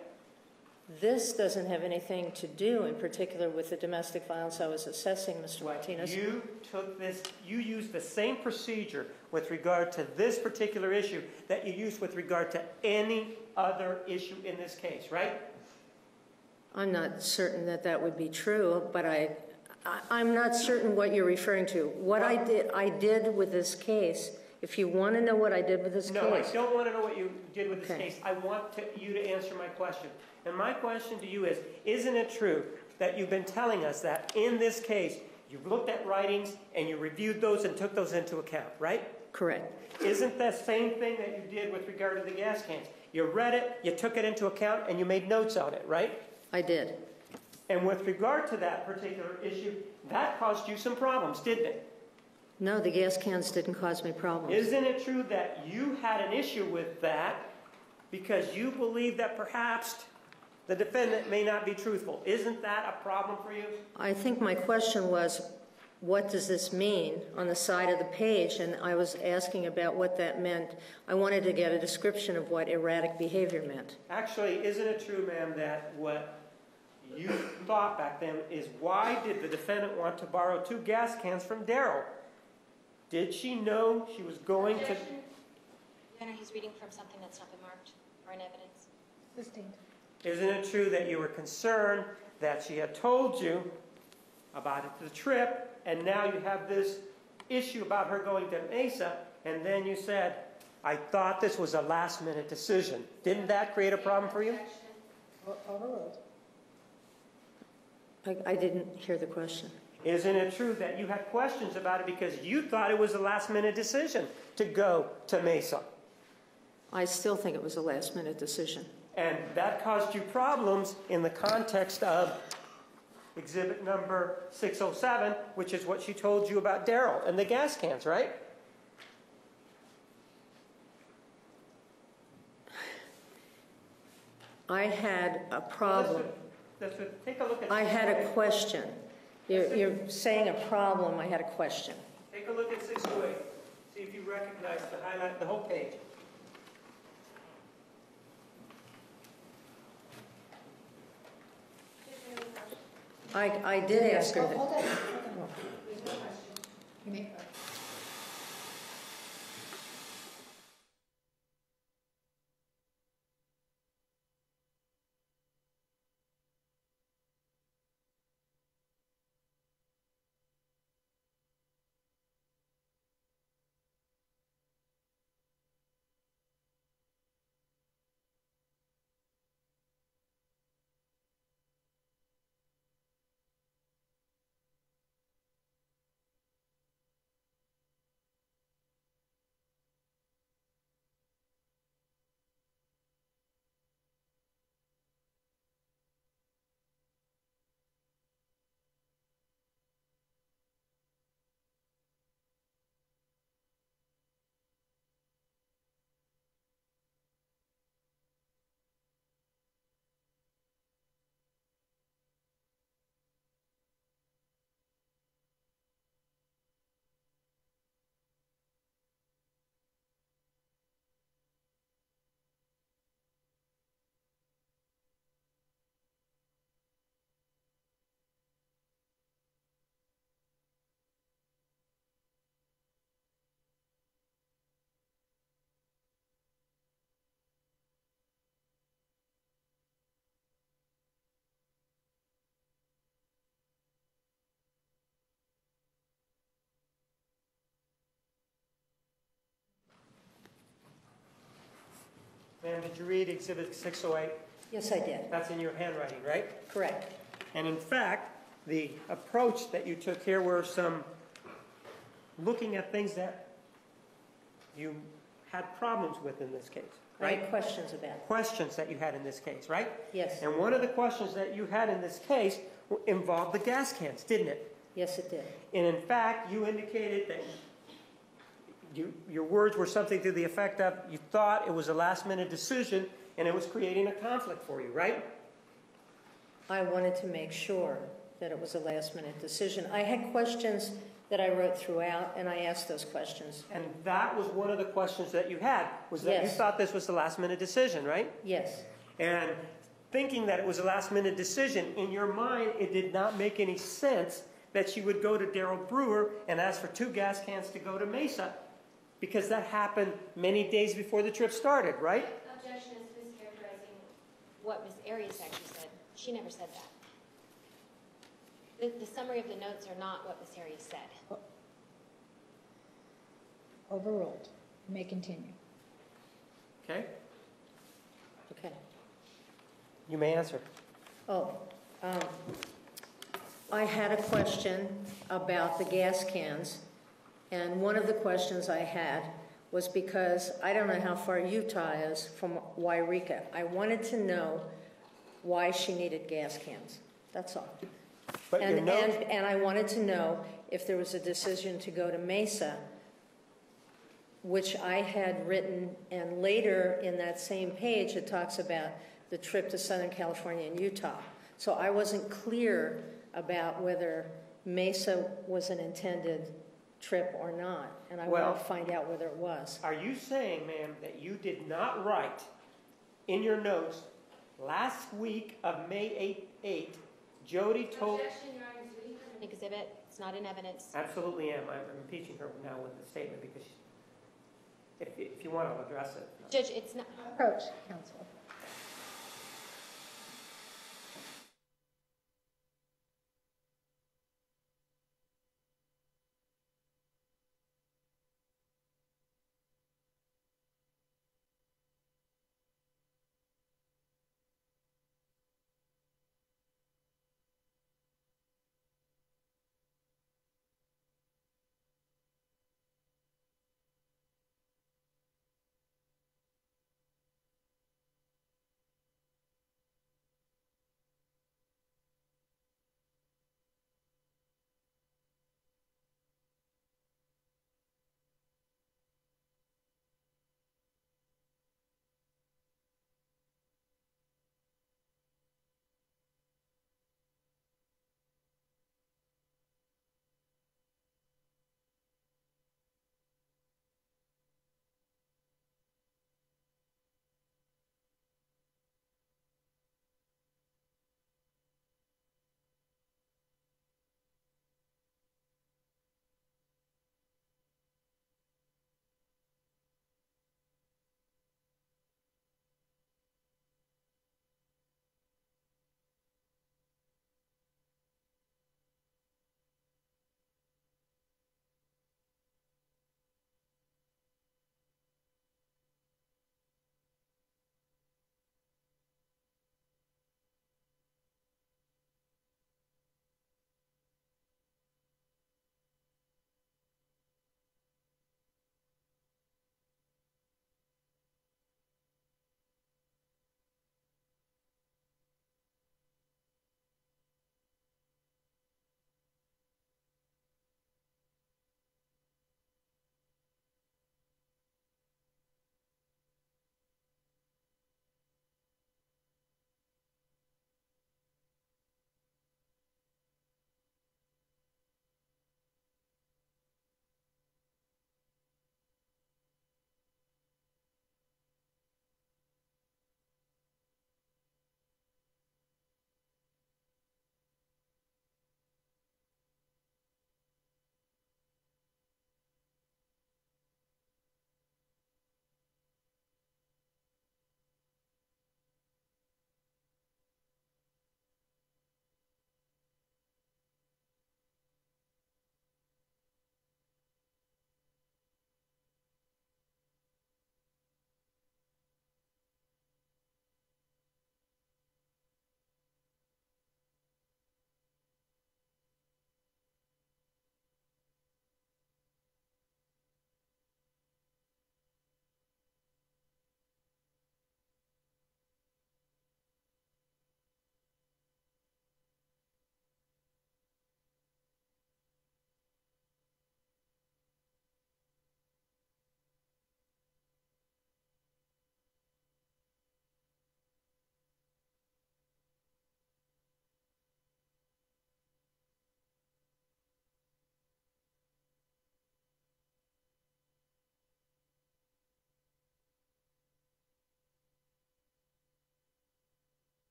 This doesn't have anything to do, in particular, with the domestic violence I was assessing, Mr. Martinez. You took this, you used the same procedure with regard to this particular issue that you used with regard to any other issue in this case, right? I'm not certain that that would be true, but I'm not certain what you're referring to. What I did with this case, if you want to know what I did with this case. No, I don't want to know what you did with this Okay. case. I want you to answer my question. And my question to you is, isn't it true that you've been telling us that in this case, you've looked at writings and you reviewed those and took those into account, right? Correct. Isn't that same thing that you did with regard to the gas cans? You read it, you took it into account, and you made notes on it, right? I did. And with regard to that particular issue, that caused you some problems, didn't it? No, the gas cans didn't cause me problems. Isn't it true that you had an issue with that because you believe that perhaps the defendant may not be truthful? Isn't that a problem for you? I think my question was, what does this mean on the side of the page? And I was asking about what that meant. I wanted to get a description of what erratic behavior meant. Actually, isn't it true, ma'am, that what you thought back then is, why did the defendant want to borrow 2 gas cans from Darrell? Did she know she was going to... Your Honor, he's reading from something that's not been marked or in evidence. Sustained. Isn't it true that you were concerned that she had told you about the trip, and now you have this issue about her going to Mesa, and then you said, I thought this was a last-minute decision. Didn't that create a problem for you? I didn't hear the question. Isn't it true that you had questions about it because you thought it was a last-minute decision to go to Mesa? I still think it was a last-minute decision. And that caused you problems in the context of exhibit number 607, which is what she told you about Darrell and the gas cans, right? I had a problem. Take a look at. I had a question. You're saying a problem, I had a question. Take a look at 628. See if you recognize the whole page. I did ask her that. Hold on. You may. Ma'am, did you read Exhibit 608? Yes, I did. That's in your handwriting, right? Correct. And in fact, the approach that you took here were some looking at things that you had problems with in this case, I right? had questions about it. Questions that you had in this case, right? Yes. And one of the questions that you had in this case involved the gas cans, didn't it? Yes, it did. And in fact, you indicated that your words were something to the effect of you thought it was a last-minute decision and it was creating a conflict for you, right? I wanted to make sure that it was a last-minute decision. I had questions that I wrote throughout, and I asked those questions. And that was one of the questions that you had, was that you Yes. thought this was the last-minute decision, right? Yes. And thinking that it was a last-minute decision, in your mind, it did not make any sense that she would go to Darryl Brewer and ask for 2 gas cans to go to Mesa, because that happened many days before the trip started, right? Objection is mischaracterizing what Ms. Arias actually said. She never said that. The summary of the notes are not what Ms. Arias said. Overruled. You may continue. Okay? Okay. You may answer. Oh, I had a question about the gas cans, and one of the questions I had was because I don't know how far Utah is from Wairika. I wanted to know why she needed gas cans. That's all. But your notes, And I wanted to know if there was a decision to go to Mesa, which I had written, and later in that same page it talks about the trip to Southern California and Utah. So I wasn't clear about whether Mesa was an intended trip or not, and I wanted to find out whether it was. are you saying, ma'am, that you did not write in your notes last week of May 8th, Jodi told... Objection, Your Honor, is reading from an exhibit. It's not in evidence. Absolutely am. I'm impeaching her now with the statement because if you want to address it. Judge, it's not. Approach, counsel.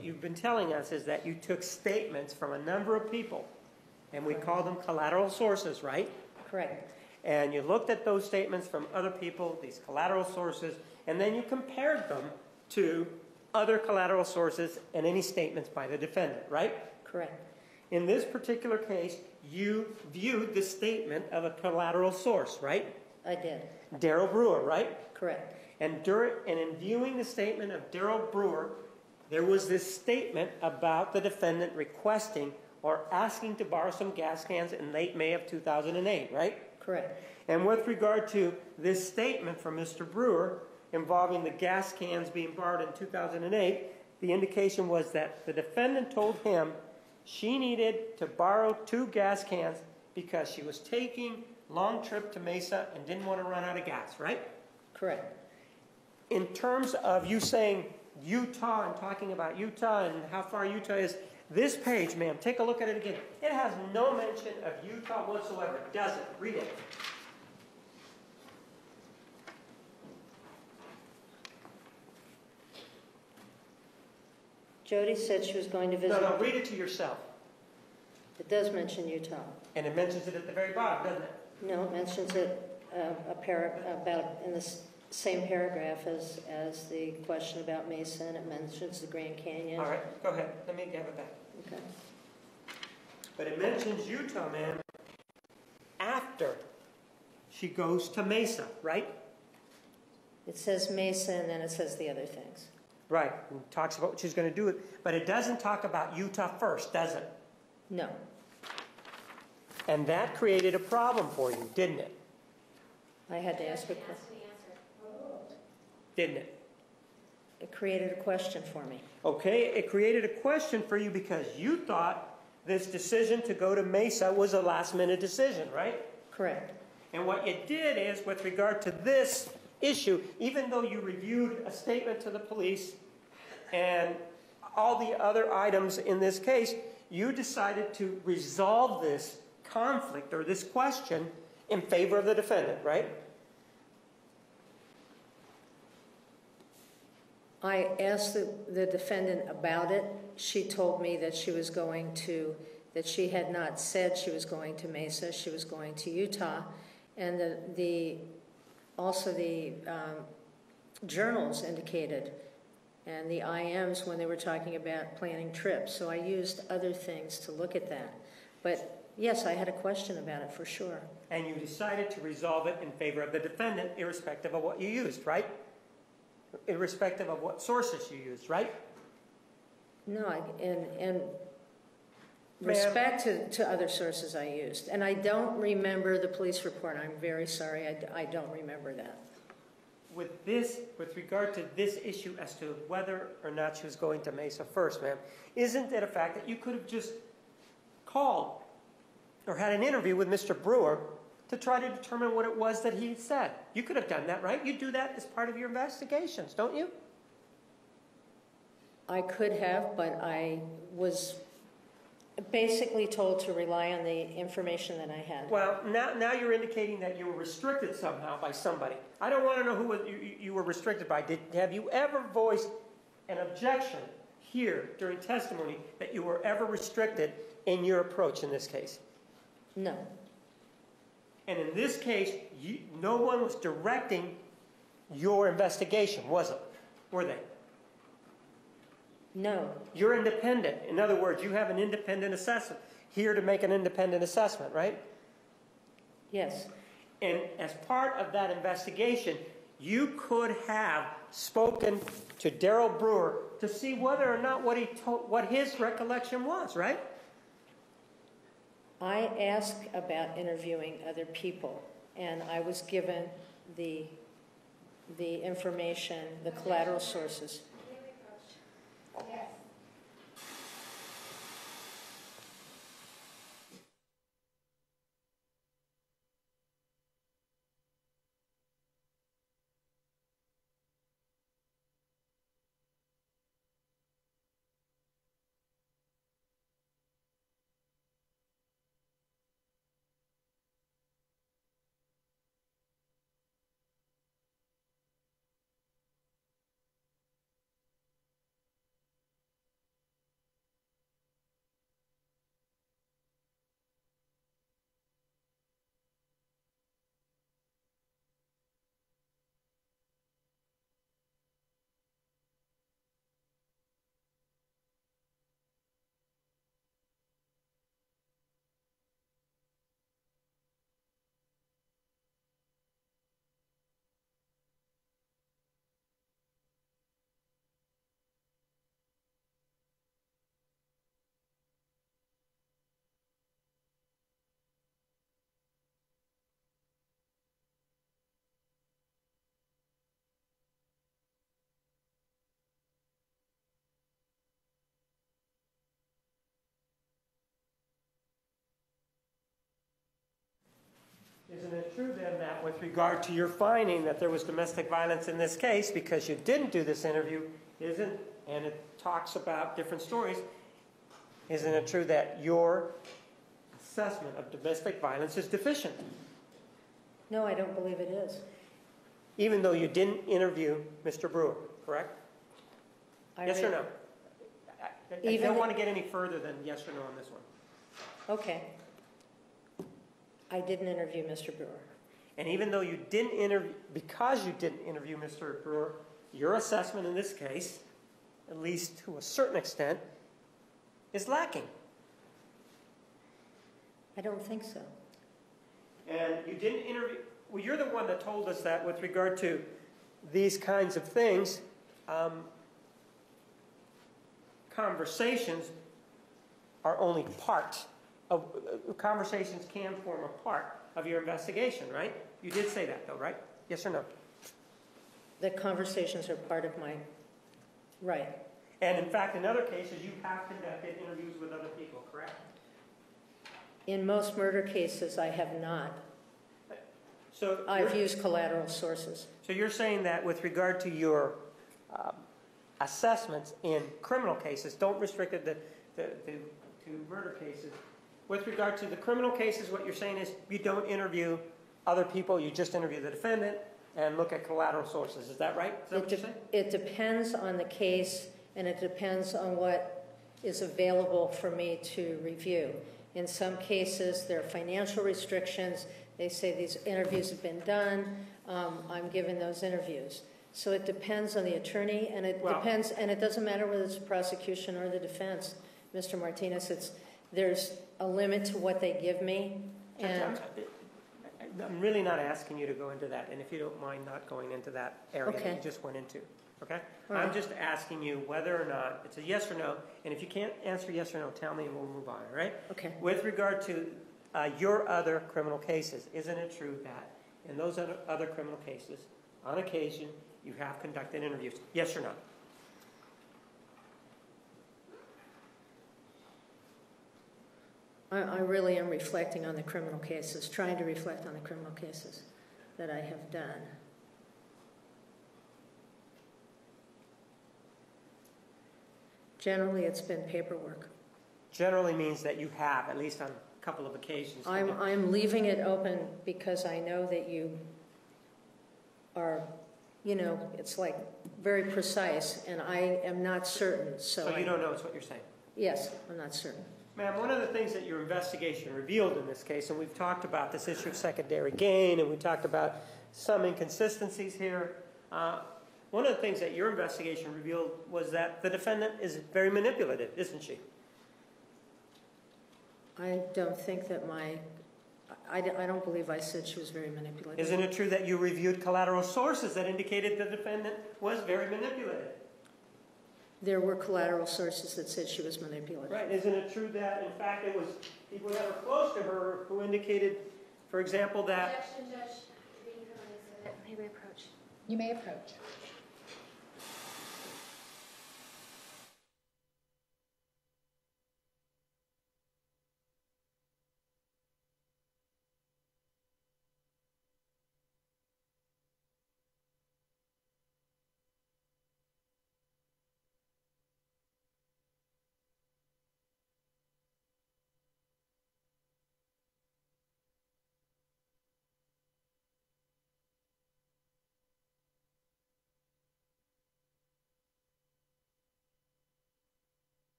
what you've been telling us is that you took statements from a number of people, and we call them collateral sources, right? Correct. And you looked at those statements from other people, these collateral sources, and then you compared them to other collateral sources and any statements by the defendant, right? Correct. In this particular case, you viewed the statement of a collateral source, right? I did. Daryl Brewer, right? Correct. And in viewing the statement of Daryl Brewer, there was this statement about the defendant requesting or asking to borrow some gas cans in late May of 2008, right? Correct. And with regard to this statement from Mr. Brewer involving the gas cans being borrowed in 2008, the indication was that the defendant told him she needed to borrow 2 gas cans because she was taking a long trip to Mesa and didn't want to run out of gas, right? Correct. In terms of you saying Utah and talking about Utah and how far Utah is, this page, ma'am, take a look at it again. It has no mention of Utah whatsoever, does it? Read it. Jodi said she was going to visit. No, read it to yourself. It does mention Utah. And it mentions it at the very bottom, doesn't it? No, it mentions it about in the same paragraph as the question about Mesa, and it mentions the Grand Canyon. All right, go ahead. Let me have it back. Okay. But it mentions Utah, ma'am, after she goes to Mesa, right? It says Mesa, and then it says the other things. Right. It talks about what she's going to do. But it doesn't talk about Utah first, does it? No. And that created a problem for you, didn't it? I had to ask a question. Didn't it? It created a question for me. Okay, it created a question for you because you thought this decision to go to Mesa was a last-minute decision, right? Correct. And what you did is, with regard to this issue, even though you reviewed a statement to the police and all the other items in this case, you decided to resolve this conflict or this question in favor of the defendant, right? I asked the defendant about it. She told me that she was going to, that she had not said she was going to Mesa, she was going to Utah. And also the journals indicated, and the IMs when they were talking about planning trips. So I used other things to look at that. But yes, I had a question about it for sure. And you decided to resolve it in favor of the defendant, irrespective of what you used, right? Irrespective of what sources you used, right? No, in respect to other sources I used. And I don't remember the police report. I'm very sorry. I don't remember that. With regard to this issue as to whether or not she was going to Mesa first, ma'am, isn't it a fact that you could have just called or had an interview with Mr. Brewer to try to determine what it was that he said? You could have done that, right? You do that as part of your investigations, don't you? I could have, but I was basically told to rely on the information that I had. Well, now you're indicating that you were restricted somehow by somebody. I don't want to know who you were restricted by. Have you ever voiced an objection here during testimony that you were ever restricted in your approach in this case? No. And in this case, no one was directing your investigation, was it? Were they? No. You're independent. In other words, you have an independent assessment here to make an independent assessment, right? Yes. And as part of that investigation, you could have spoken to Daryl Brewer to see whether or not what his recollection was, right? I asked about interviewing other people, and I was given the information, the collateral sources. Isn't it true then that with regard to your finding that there was domestic violence in this case, because you didn't do this interview, and it talks about different stories, isn't it true that your assessment of domestic violence is deficient? No, I don't believe it is. Even though you didn't interview Mr. Brewer, correct? Yes or no? I don't want to get any further than yes or no on this one. Okay. I didn't interview Mr. Brewer. And even though you didn't interview, because you didn't interview Mr. Brewer, your assessment in this case, at least to a certain extent, is lacking. I don't think so. And you didn't interview, well, you're the one that told us that with regard to these kinds of things, conversations are only part of, conversations can form a part of your investigation, right? You did say that though, right? Yes or no? The conversations are part of my, right. And in fact, in other cases, you have conducted interviews with other people, correct? In most murder cases, I have not. So I've used collateral sources. So you're saying that with regard to your assessments in criminal cases, don't restrict it to murder cases. With regard to the criminal cases, what you're saying is you don't interview other people, you just interview the defendant and look at collateral sources. Is that right? Is that what you're saying? It depends on the case, and it depends on what is available for me to review. In some cases, there are financial restrictions. They say these interviews have been done. I'm given those interviews. So it depends on the attorney, and it depends, and it doesn't matter whether it's the prosecution or the defense, Mr. Martinez. There's a limit to what they give me. And I'm really not asking you to go into that, and if you don't mind not going into that area that you just went into, okay? Right. I'm just asking you whether or not, it's a yes or no, and if you can't answer yes or no, tell me and we'll move on, all right? Okay. With regard to your other criminal cases, isn't it true that in those other criminal cases, on occasion, you have conducted interviews? Yes or no? I really am reflecting on the criminal cases, trying to reflect on the criminal cases that I have done. Generally, it's been paperwork. Generally means that you have, at least on a couple of occasions. I'm leaving it open because I know that you are, you know, it's like very precise, and I am not certain. So you don't know is what you're saying? Yes, I'm not certain. Ma'am, one of the things that your investigation revealed in this case, and we've talked about this issue of secondary gain, and we talked about some inconsistencies here. One of the things that your investigation revealed was that the defendant is very manipulative, isn't she? I don't think that I don't believe I said she was very manipulative. Isn't it true that you reviewed collateral sources that indicated the defendant was very manipulative? There were collateral sources that said she was manipulative. Right. Isn't it true that, in fact, it was people that were close to her who indicated, for example, that... Objection, Judge. May we approach? You may approach.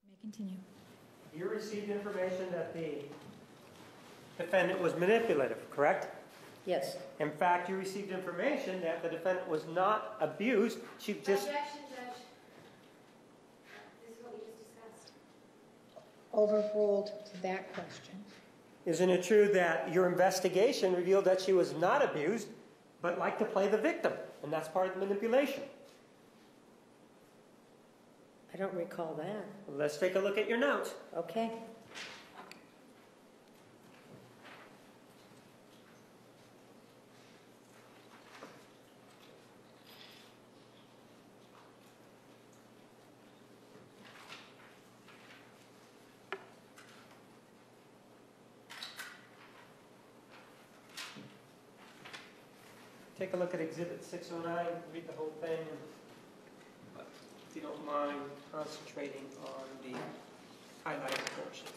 You may continue. You received information that the defendant was manipulative, correct? Yes. In fact, you received information that the defendant was not abused. She just... Objection, Judge. This is what we just discussed. Overruled to that question. Isn't it true that your investigation revealed that she was not abused, but liked to play the victim? And that's part of the manipulation. I don't recall that. Let's take a look at your notes. Okay. Take a look at Exhibit 609, read the whole thing, but if you don't mind concentrating on the highlighted portion.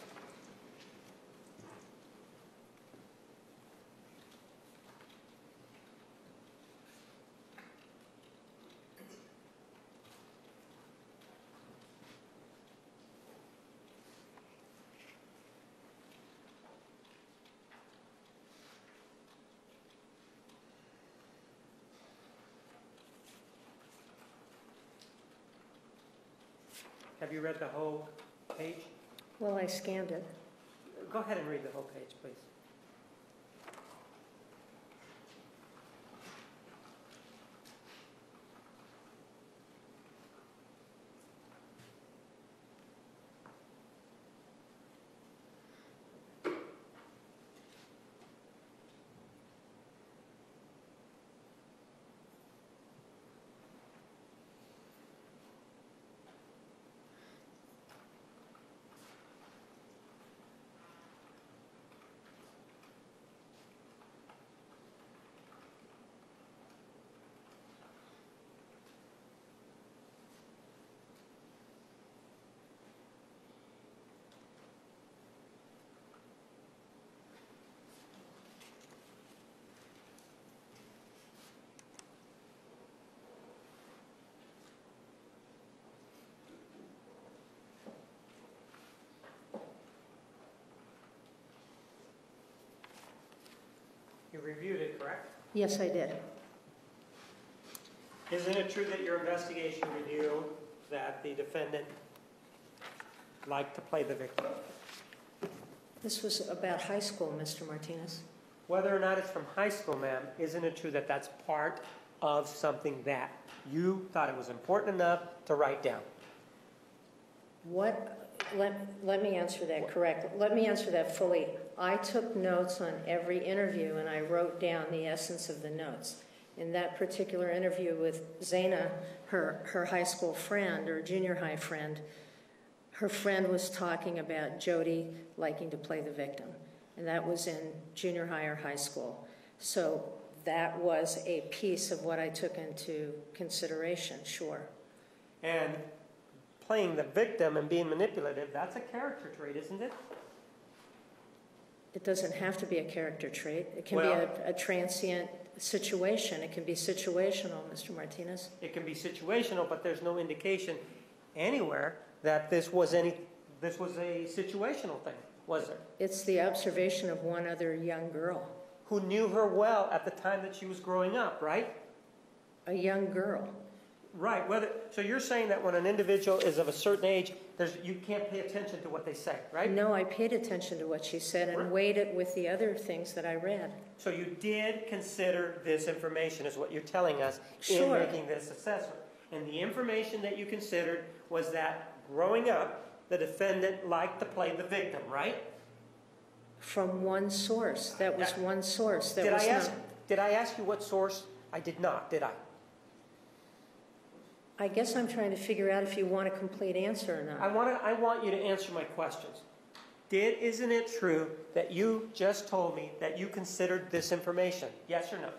Have you read the whole page? Well, I scanned it. Go ahead and read the whole page, please. You reviewed it, correct? Yes, I did. Isn't it true that your investigation revealed that the defendant liked to play the victim? This was about high school, Mr. Martinez. Whether or not it's from high school, ma'am, isn't it true that that's part of something that you thought it was important enough to write down? Let me answer that correctly. Let me answer that fully. I took notes on every interview and I wrote down the essence of the notes. In that particular interview with Zaina, her high school friend or junior high friend, her friend was talking about Jodi liking to play the victim. And that was in junior high or high school. So that was a piece of what I took into consideration, sure. And playing the victim and being manipulative, that's a character trait, isn't it? It doesn't have to be a character trait. It can be a transient situation. It can be situational, Mr. Martinez. It can be situational, but there's no indication anywhere that this was a situational thing, was there? It's the observation of one other young girl. Who knew her well at the time that she was growing up, right? A young girl. Right. So you're saying that when an individual is of a certain age, you can't pay attention to what they say, right? No, I paid attention to what she said and weighed it with the other things that I read. So you did consider this information, is what you're telling us, in making this assessment. And the information that you considered was that growing up, the defendant liked to play the victim, right? From one source. That was one source. Did I ask you what source? I did not, did I? I guess I'm trying to figure out if you want a complete answer or not. I want you to answer my questions. Isn't it true that you just told me that you considered this information? Yes or no?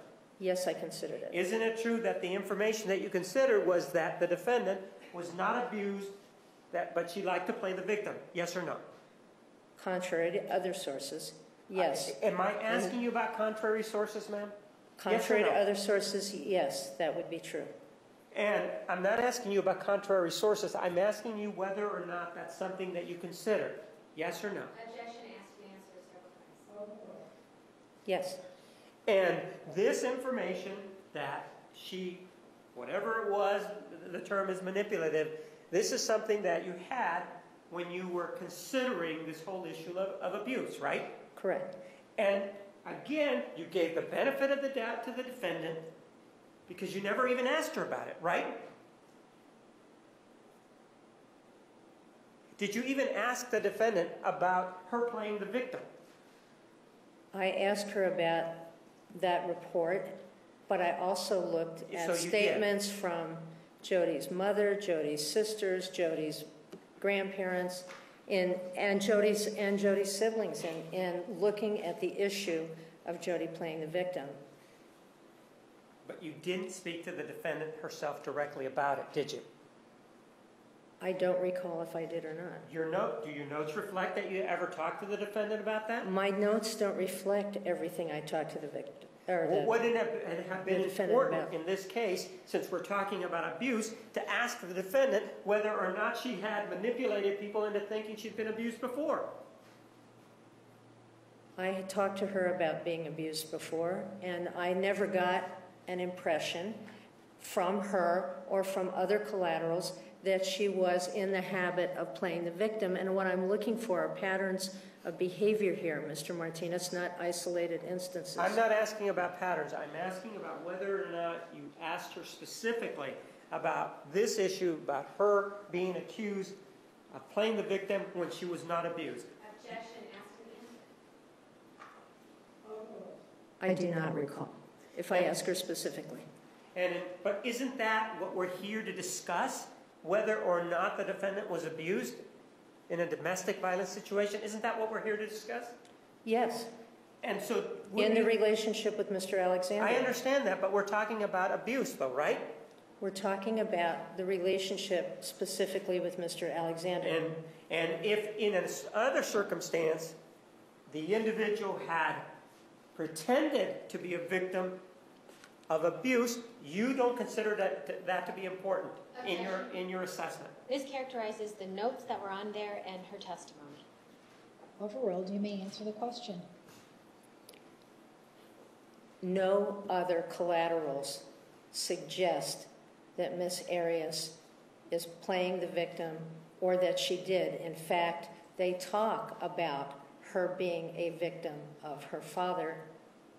Yes, I considered it. Isn't it true that the information that you considered was that the defendant was not abused, but she liked to play the victim? Yes or no? Contrary to other sources, yes. Am I asking you about contrary sources, ma'am? Contrary to other sources, yes, that would be true. And I'm not asking you about contrary sources. I'm asking you whether or not that's something that you considered. Yes or no? Objection asked to answer several times. Yes. And this information that she, whatever it was, the term is manipulative, this is something that you had when you were considering this whole issue of abuse, right? Correct. And again, you gave the benefit of the doubt to the defendant because you never even asked her about it, right? Did you even ask the defendant about her playing the victim? I asked her about that report, but I also looked at So you statements from Jodi's mother, Jodi's sisters, Jodi's grandparents, and Jodi's siblings in looking at the issue of Jodi playing the victim. But you didn't speak to the defendant herself directly about it, did you? I don't recall if I did or not. Do your notes reflect that you ever talked to the defendant about that? My notes don't reflect everything I talked to the victim. Well, wouldn't it have been the defendant important about. in this case, since we're talking about abuse, to ask the defendant whether or not she had manipulated people into thinking she'd been abused before? I had talked to her about being abused before, and I never got an impression from her or from other collaterals that she was in the habit of playing the victim. And what I'm looking for are patterns of behavior here, Mr. Martinez, not isolated instances. I'm not asking about patterns. I'm asking about whether or not you asked her specifically about this issue, about her being accused of playing the victim when she was not abused. Objection, asked to the I do not recall, if I ask her specifically. But isn't that what we're here to discuss? Whether or not the defendant was abused in a domestic violence situation? Isn't that what we're here to discuss? Yes. And so... In the relationship with Mr. Alexander. I understand that, but we're talking about abuse, though, right? We're talking about the relationship specifically with Mr. Alexander. And if in another circumstance, the individual had pretended to be a victim of abuse, you don't consider that to be important in your assessment. This characterizes the notes that were on there and her testimony. Overruled, you may answer the question. No other collaterals suggest that Miss Arias is playing the victim or that she did. In fact, they talk about her being a victim of her father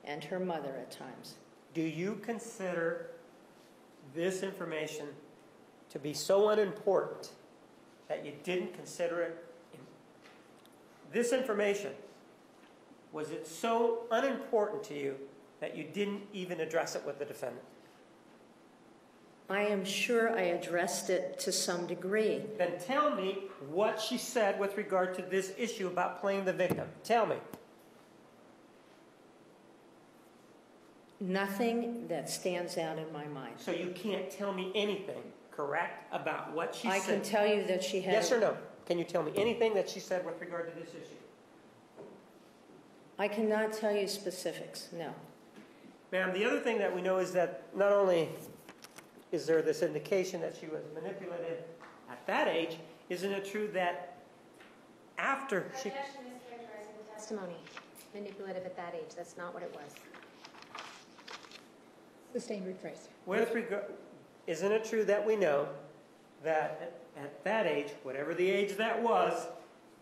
and her mother at times. Do you consider this information to be so unimportant that you didn't consider it? This information, was it so unimportant to you that you didn't even address it with the defendant? I am sure I addressed it to some degree. Then tell me what she said with regard to this issue about playing the victim. Tell me. Nothing that stands out in my mind. So you can't tell me anything, correct, about what she said? I can tell you that she had... Yes or no? Can you tell me anything that she said with regard to this issue? I cannot tell you specifics, no. Ma'am, the other thing that we know is that not only is there this indication that she was manipulated at that age, isn't it true that after she... Objection is characterizing the testimony. Manipulative at that age. That's not what it was. Sustained rephrase. With regard, isn't it true that we know that at that age, whatever the age that was,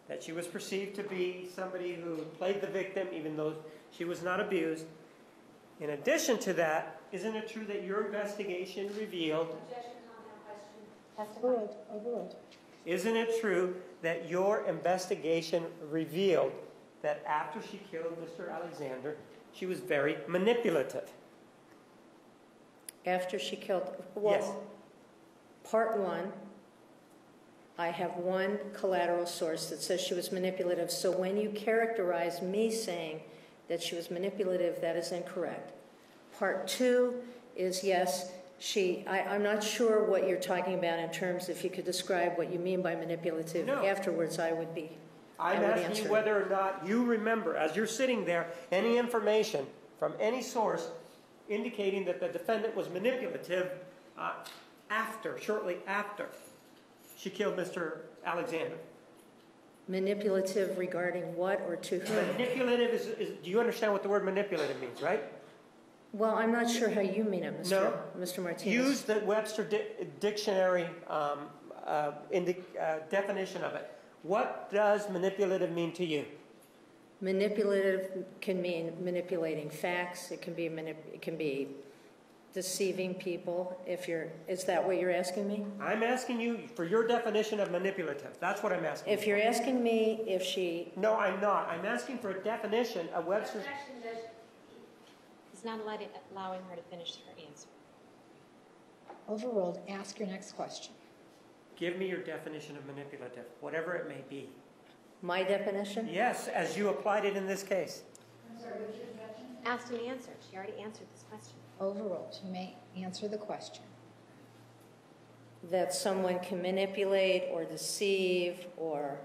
that she was perceived to be somebody who played the victim even though she was not abused? In addition to that, isn't it true that your investigation revealed... Objection, comment, question. Testimony. Overruled. Isn't it true that your investigation revealed that after she killed Mr. Alexander, she was very manipulative? After she killed... Well, yes. Part one, I have one collateral source that says she was manipulative. So when you characterize me saying that she was manipulative, that is incorrect. Part two is, yes, I'm not sure what you're talking about in terms, if you could describe what you mean by manipulative. No. Afterwards, I would asking answer. you whether or not you remember, as you're sitting there, any information from any source indicating that the defendant was manipulative shortly after she killed Mr. Alexander. Manipulative regarding what or to whom? Manipulative is do you understand what the word manipulative means, right? Well, I'm not sure how you mean it, No. Mr. Martinez. Use the Webster Dictionary definition of it. What does manipulative mean to you? Manipulative can mean manipulating facts. It can be deceiving people. Is that what you're asking me? I'm asking you for your definition of manipulative. That's what I'm asking. If you're asking me if she... No, I'm not. I'm asking for a definition of Webster's... He's not allowing her to finish her answer. Overruled. Ask your next question. Give me your definition of manipulative, whatever it may be. My definition? Yes, as you applied it in this case. I'm sorry, what's your question? Asked and answered. She already answered this question. Overruled. You may answer the question. That someone can manipulate or deceive or...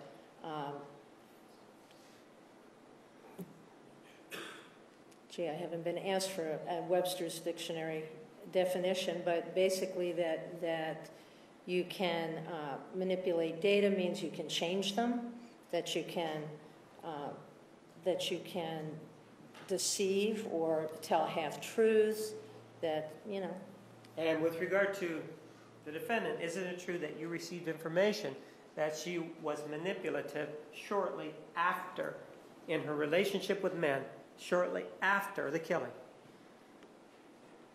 I haven't been asked for a Webster's Dictionary definition, but basically that you can manipulate data means you can change them, that you can deceive or tell half-truths, that, you know. And with regard to the defendant, isn't it true that you received information that she was manipulative shortly after, in her relationship with men, shortly after the killing?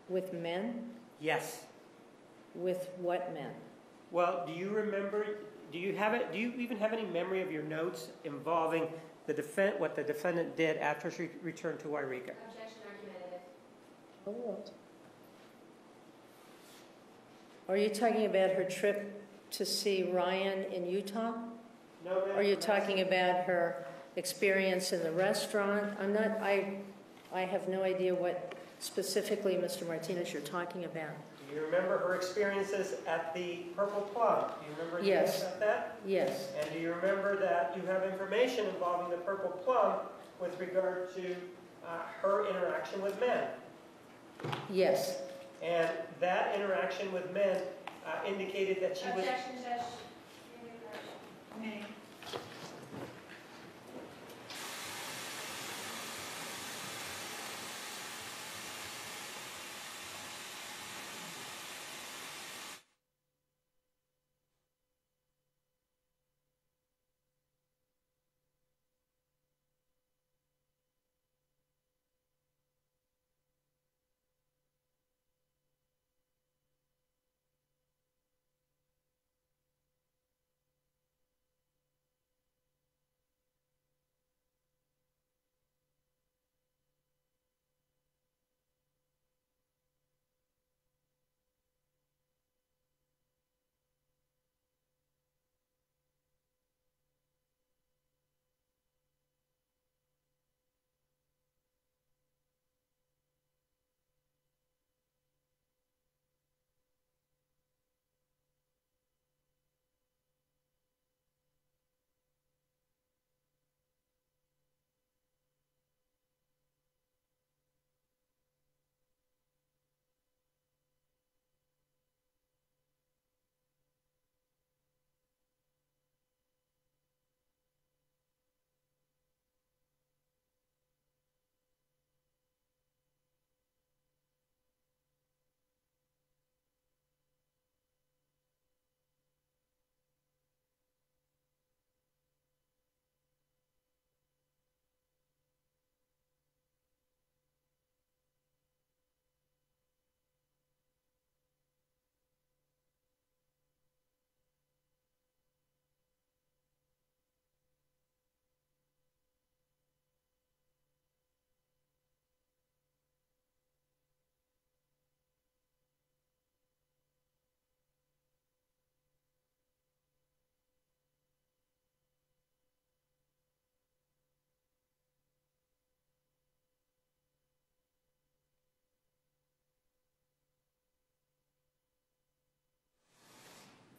With men? Yes. With what men? Well, do you remember, do you even have any memory of your notes involving what the defendant did after she returned to Wairika? Objection argumentative. Overruled. Are you talking about her trip to see Ryan in Utah? No, ma'am. Or are you talking about her experience in the restaurant? I have no idea what specifically, Mr. Martinez, you're talking about. Do you remember her experiences at the Purple Plum? Do you remember Yes. about that? Yes. And do you remember that you have information involving the Purple Plum with regard to her interaction with men? Yes. And that interaction with men indicated that she was... Objection, Judge. May.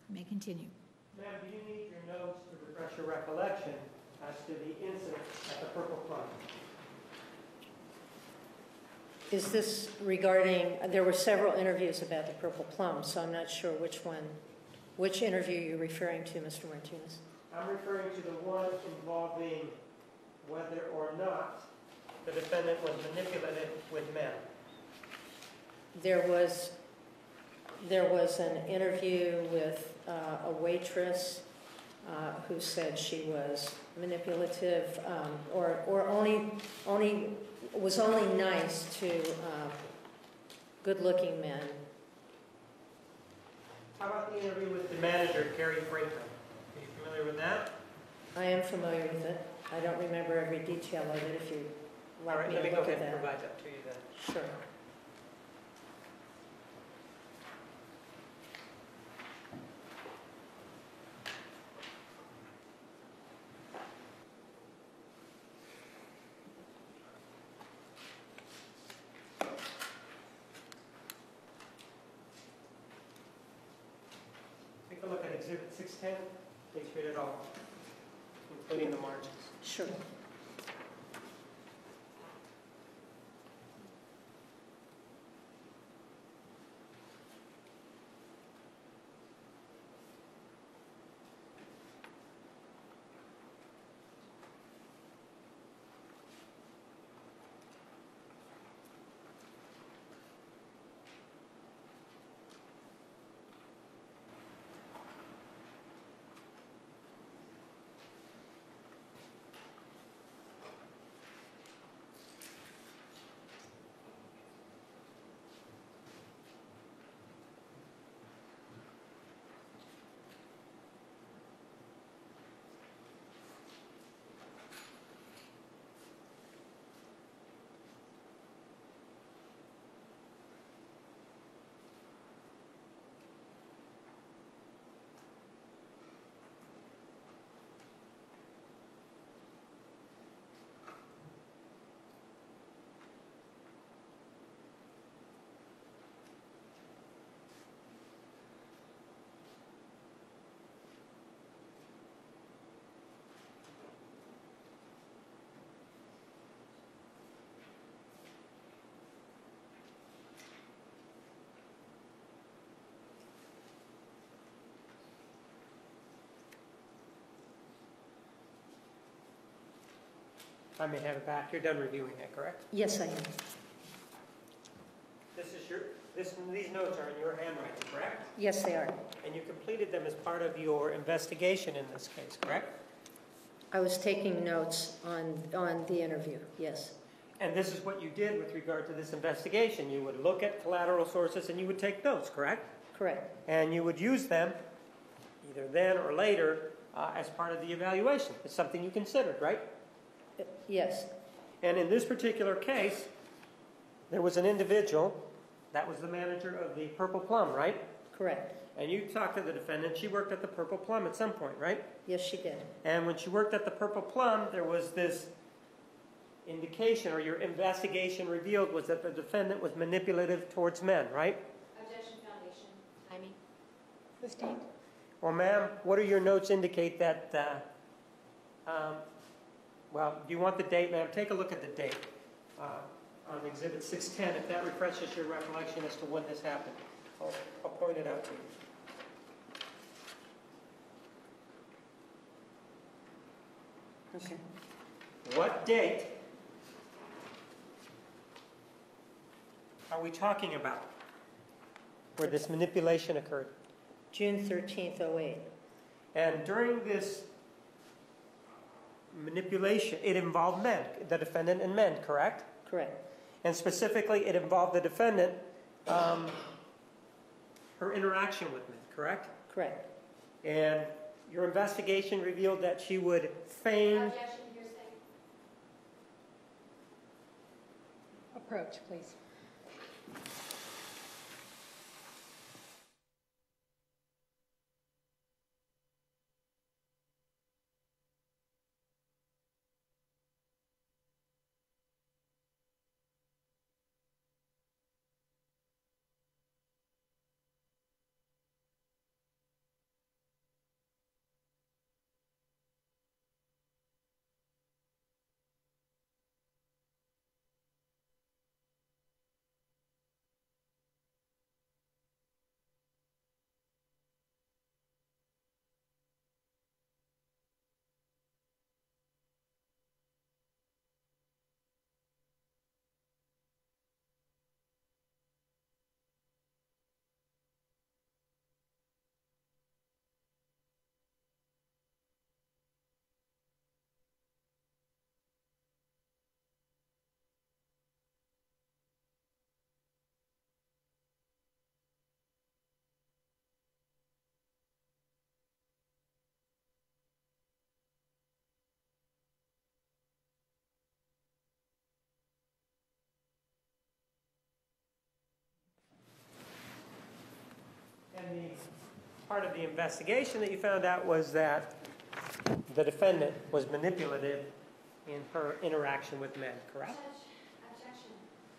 You may continue. Ma'am, do you need your notes to refresh your recollection as to the incident at the Purple Plum? Is this regarding, there were several interviews about the Purple Plum, so I'm not sure which interview you're referring to, Mr. Martinez. I'm referring to the one involving whether or not the defendant was manipulative with men. there was an interview with a waitress who said she was manipulative or only was only nice to good-looking men. How about the interview with the manager, Carrie Franklin? Are you familiar with that? I am familiar with it. I don't remember every detail of it. If you All like right, me let to me go look ahead at and that. provide that to you then. Sure. Take a look at Exhibit 610. Please read it all, including the margins. Sure. I may have it back. You're done reviewing that, correct? Yes, I am. These notes are in your handwriting, correct? Yes, they are. And you completed them as part of your investigation in this case, correct? I was taking notes on the interview, yes. And this is what you did with regard to this investigation. You would look at collateral sources and you would take notes, correct? Correct. And you would use them either then or later as part of the evaluation. It's something you considered, right? Yes. And in this particular case, there was an individual, that was the manager of the Purple Plum, right? Correct. And you talked to the defendant. She worked at the Purple Plum at some point, right? Yes, she did. And when she worked at the Purple Plum, there was this indication, or your investigation revealed, was that the defendant was manipulative towards men, right? Objection, foundation. Timing. Sustained. Well, ma'am, what do your notes indicate that, well, do you want the date, ma'am? Take a look at the date on Exhibit 610, if that refreshes your recollection as to when this happened. I'll point it out to you. Okay. What date are we talking about where this manipulation occurred? June 13th, 08. And during this manipulation, it involved men, the defendant and men, correct? Correct. And specifically, it involved the defendant, her interaction with men, correct? Correct. And your investigation revealed that she would feign... Objection, hearsay. Approach, please. part of the investigation that you found out was that the defendant was manipulative in her interaction with men, correct? Objection.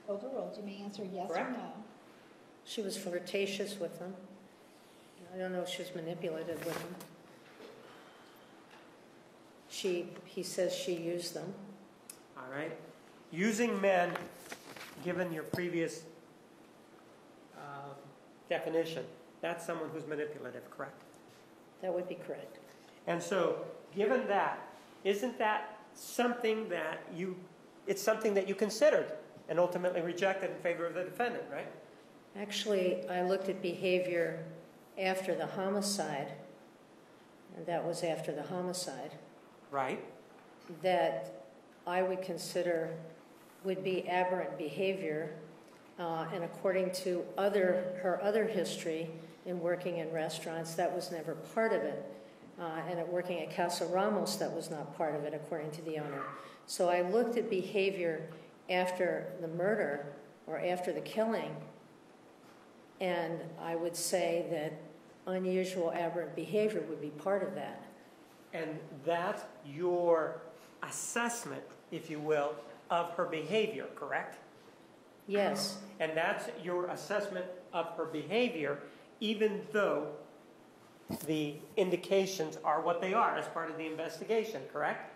Overruled. You may answer yes or Correct. no. She was flirtatious with them. I don't know if she was manipulative with them. He says she used them. All right. Using men, given your previous definition, that's someone who's manipulative, correct? That would be correct. And so, given that, isn't that something that it's something that you considered and ultimately rejected in favor of the defendant, right? Actually, I looked at behavior after the homicide, and that was after the homicide, Right. that I would consider would be aberrant behavior, and according to her other history in working in restaurants, that was never part of it. And at working at Casa Ramos, that was not part of it, according to the owner. So I looked at behavior after the murder or after the killing, and I would say that unusual aberrant behavior would be part of that. And that's your assessment, if you will, of her behavior, correct? Yes, And that's your assessment of her behavior, even though the indications are what they are as part of the investigation, correct?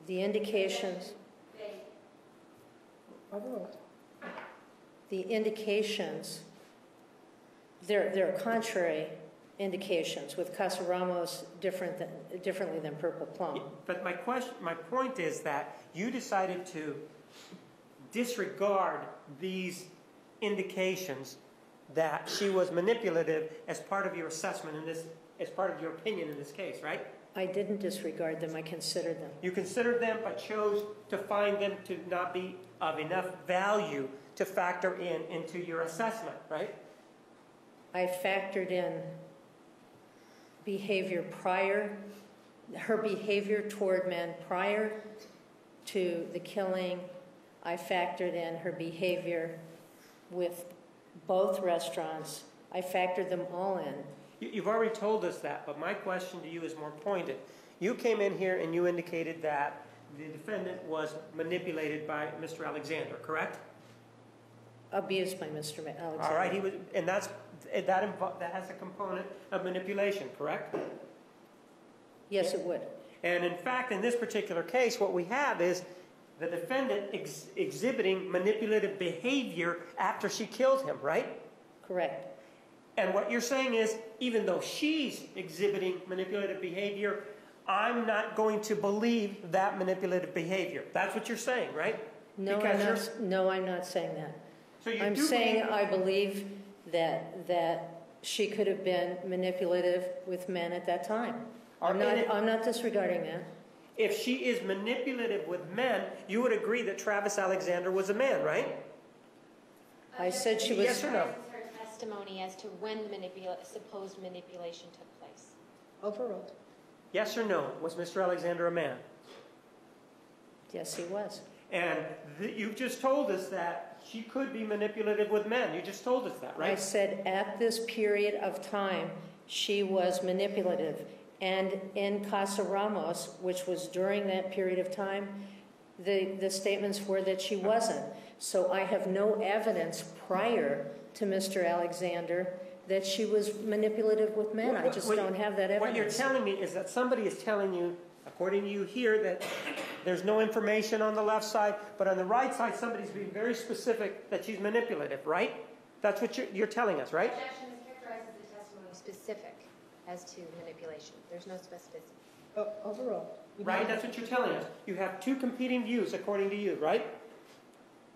the indications. Overruled. The indications, there are contrary indications with Casa Ramos differently than Purple Plum. But my point is that you decided to disregard these indications that she was manipulative as part of your assessment in this, as part of your opinion in this case, right? I didn't disregard them, I considered them. You considered them, but chose to find them to not be of enough value to factor into your assessment, right? I factored in behavior her behavior toward men prior to the killing. I factored in her behavior with both restaurants. I factored them all in. You've already told us that, but my question to you is more pointed. You came in here and you indicated that the defendant was manipulated by Mr. Alexander, correct? Abused by Mr. Alexander. All right, that has a component of manipulation, correct? Yes, it would. And in fact, in this particular case, what we have is the defendant exhibiting manipulative behavior after she killed him, right? Correct. And what you're saying is, even though she's exhibiting manipulative behavior, I'm not going to believe that manipulative behavior. That's what you're saying, right? No, I'm not saying that. So I'm saying I believe that she could have been manipulative with men at that time. I'm not disregarding that. If she is manipulative with men, you would agree that Travis Alexander was a man, right? I said she was. Yes or no? Her testimony as to when the supposed manipulation took place. Overruled. Yes or no? Was Mr. Alexander a man? Yes, he was. And you've just told us that she could be manipulative with men. You just told us that, right? I said at this period of time, she was manipulative. And in Casa Ramos, which was during that period of time, the statements were that she wasn't. So I have no evidence prior to Mr. Alexander that she was manipulative with men. I just don't have that evidence. What you're telling me is that somebody is telling you, according to you here, that there's no information on the left side, but on the right side, somebody's being very specific that she's manipulative, right? That's what you're telling us, right? Objection is characterized as the testimony specific as to manipulation. There's no specificity. Overruled. Right? That's what you're telling us. You have two competing views, according to you, right?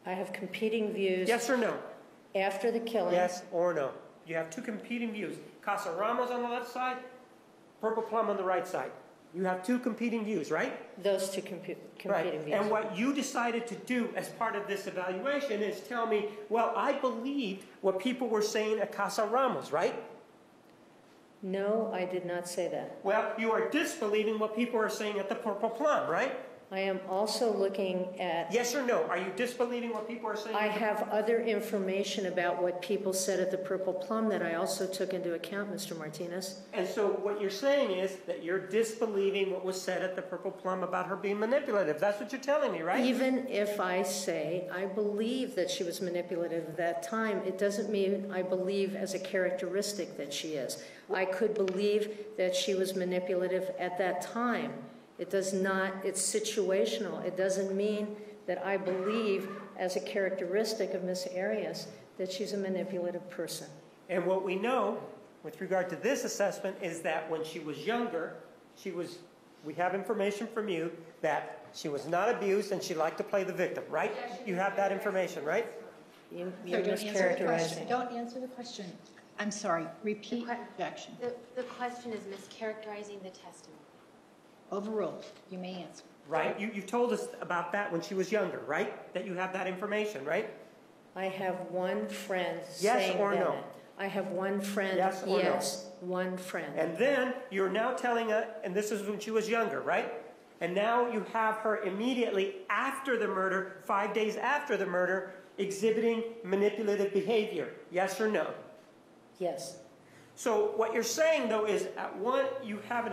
I have competing views. Yes or no? After the killing. Yes or no? You have two competing views. Casa Ramos on the left side, Purple Plum on the right side. You have two competing views, right? Those two competing views. And what you decided to do as part of this evaluation is tell me, well, I believed what people were saying at Casa Ramos, right? No, I did not say that. Well, you are disbelieving what people are saying at the Purple Plum, right? I am also looking at, Yes or no? Are you disbelieving what people are saying? I have other information about what people said at the Purple Plum that I also took into account, Mr. Martinez. And so what you're saying is that you're disbelieving what was said at the Purple Plum about her being manipulative. That's what you're telling me, right? Even if I say I believe that she was manipulative at that time, it doesn't mean I believe as a characteristic that she is. I could believe that she was manipulative at that time. It does not, it's situational. It doesn't mean that I believe as a characteristic of Miss Arias that she's a manipulative person. And what we know with regard to this assessment is that when she was younger, we have information from you that she was not abused and she liked to play the victim, right? You have that information, right? You're Sir, don't answer the question. mischaracterizing. Don't answer the question. I'm sorry. Repeat objection. The question is mischaracterizing the testimony. Overruled. You may answer. Right? You told us about that when she was younger, right? That you have that information, right? I have one friend Yes saying or that. no? I have one friend, Yes or no? yes, one friend. And then you're now telling us, and this is when she was younger, right? And now you have her immediately after the murder, 5 days after the murder, exhibiting manipulative behavior. Yes or no? Yes. So what you're saying, though, is at one, you have an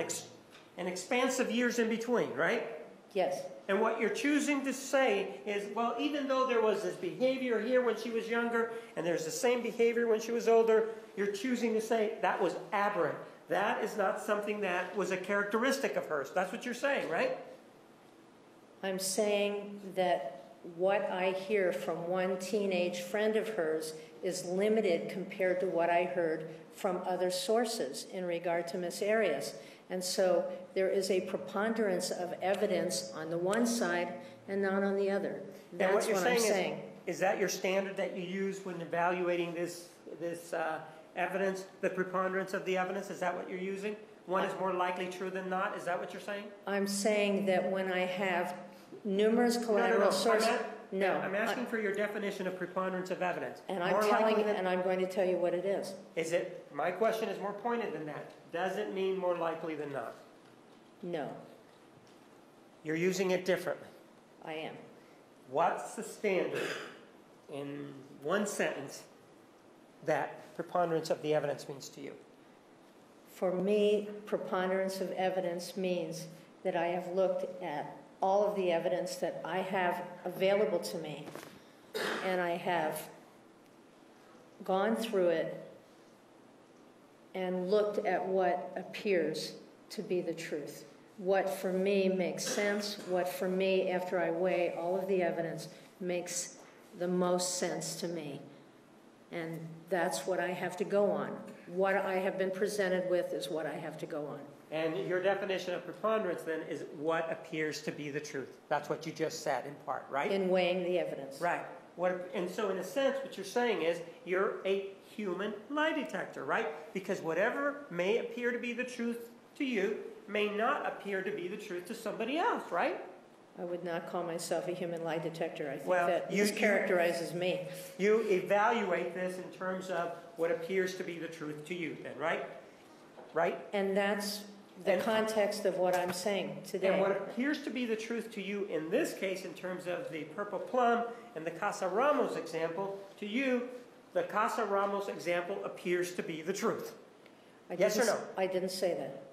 expanse of years in between, right? Yes. And what you're choosing to say is, well, even though there was this behavior here when she was younger, and there's the same behavior when she was older, you're choosing to say that was aberrant. That is not something that was a characteristic of hers. That's what you're saying, right? I'm saying that what I hear from one teenage friend of hers is limited compared to what I heard from other sources in regard to Miss Arias. And so there is a preponderance of evidence on the one side and not on the other. That's what I'm saying. Is that your standard that you use when evaluating this evidence, the preponderance of the evidence? Is that what you're using? One is more likely true than not? Is that what you're saying? I'm saying that when I have numerous collateral sources... No. I'm asking for your definition of preponderance of evidence. And I'm going to tell you what it is. My question is more pointed than that. Does it mean more likely than not? No, You're using it differently. I am. What's the standard in one sentence that preponderance of the evidence means to you? For me, preponderance of evidence means that I have looked at all of the evidence that I have available to me, and I have gone through it and looked at what appears to be the truth. What for me makes sense, what for me, after I weigh all of the evidence, makes the most sense to me. And that's what I have to go on. What I have been presented with is what I have to go on. And your definition of preponderance then is what appears to be the truth. That's what you just said in part, right? In weighing the evidence. Right. And so in a sense, what you're saying is you're a human lie detector, right? Because whatever may appear to be the truth to you may not appear to be the truth to somebody else, right? I would not call myself a human lie detector. I think Well, that mischaracterizes me. You evaluate this in terms of what appears to be the truth to you then, right? Right? And that's the context of what I'm saying today. And what appears to be the truth to you in this case, in terms of the Purple Plum and the Casa Ramos example, to you, the Casa Ramos example appears to be the truth. Yes or no? I didn't say that.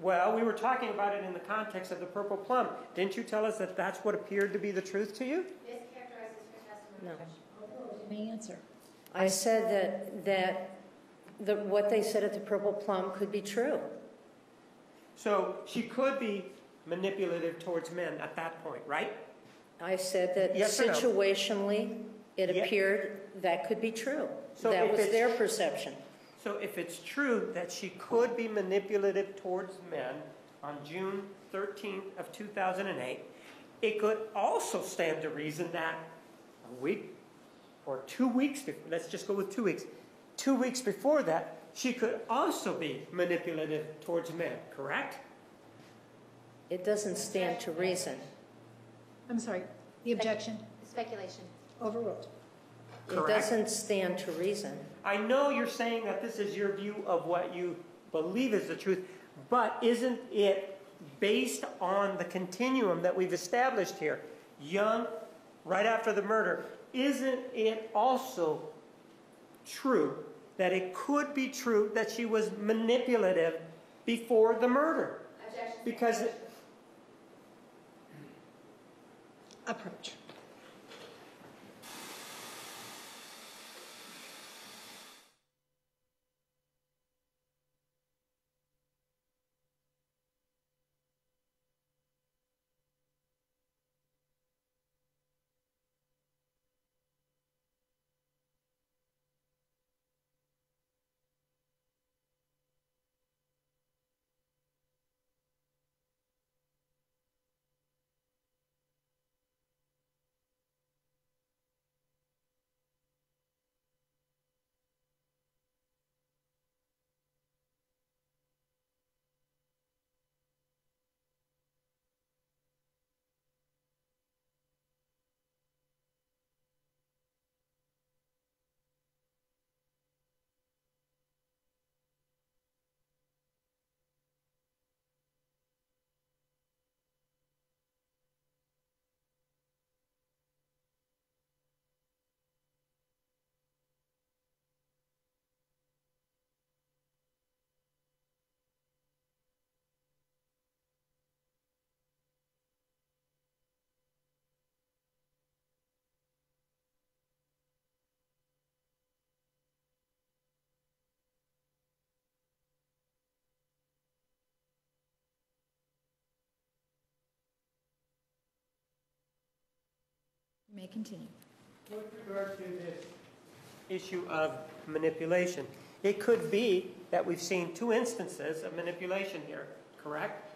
Well, we were talking about it in the context of the Purple Plum. Didn't you tell us that that's what appeared to be the truth to you? No. You may answer. I said that what they said at the Purple Plum could be true. So she could be manipulative towards men at that point, right? I said that Yes or no? situationally, it appeared that could be true. So that if was it's- their perception. So if it's true that she could be manipulative towards men on June 13th of 2008, it could also stand to reason that a week or 2 weeks before, let's just go with 2 weeks, 2 weeks before that, she could also be manipulative towards men, correct? It doesn't stand to reason. I'm sorry. The objection. Speculation. Overruled. It Correct. doesn't stand to reason. I know you're saying that this is your view of what you believe is the truth, but isn't it based on the continuum that we've established here, young, right after the murder, isn't it also true that it could be true that she was manipulative before the murder? Because Approach. You may continue. with regard to this issue of manipulation, it could be that we've seen 2 instances of manipulation here, correct?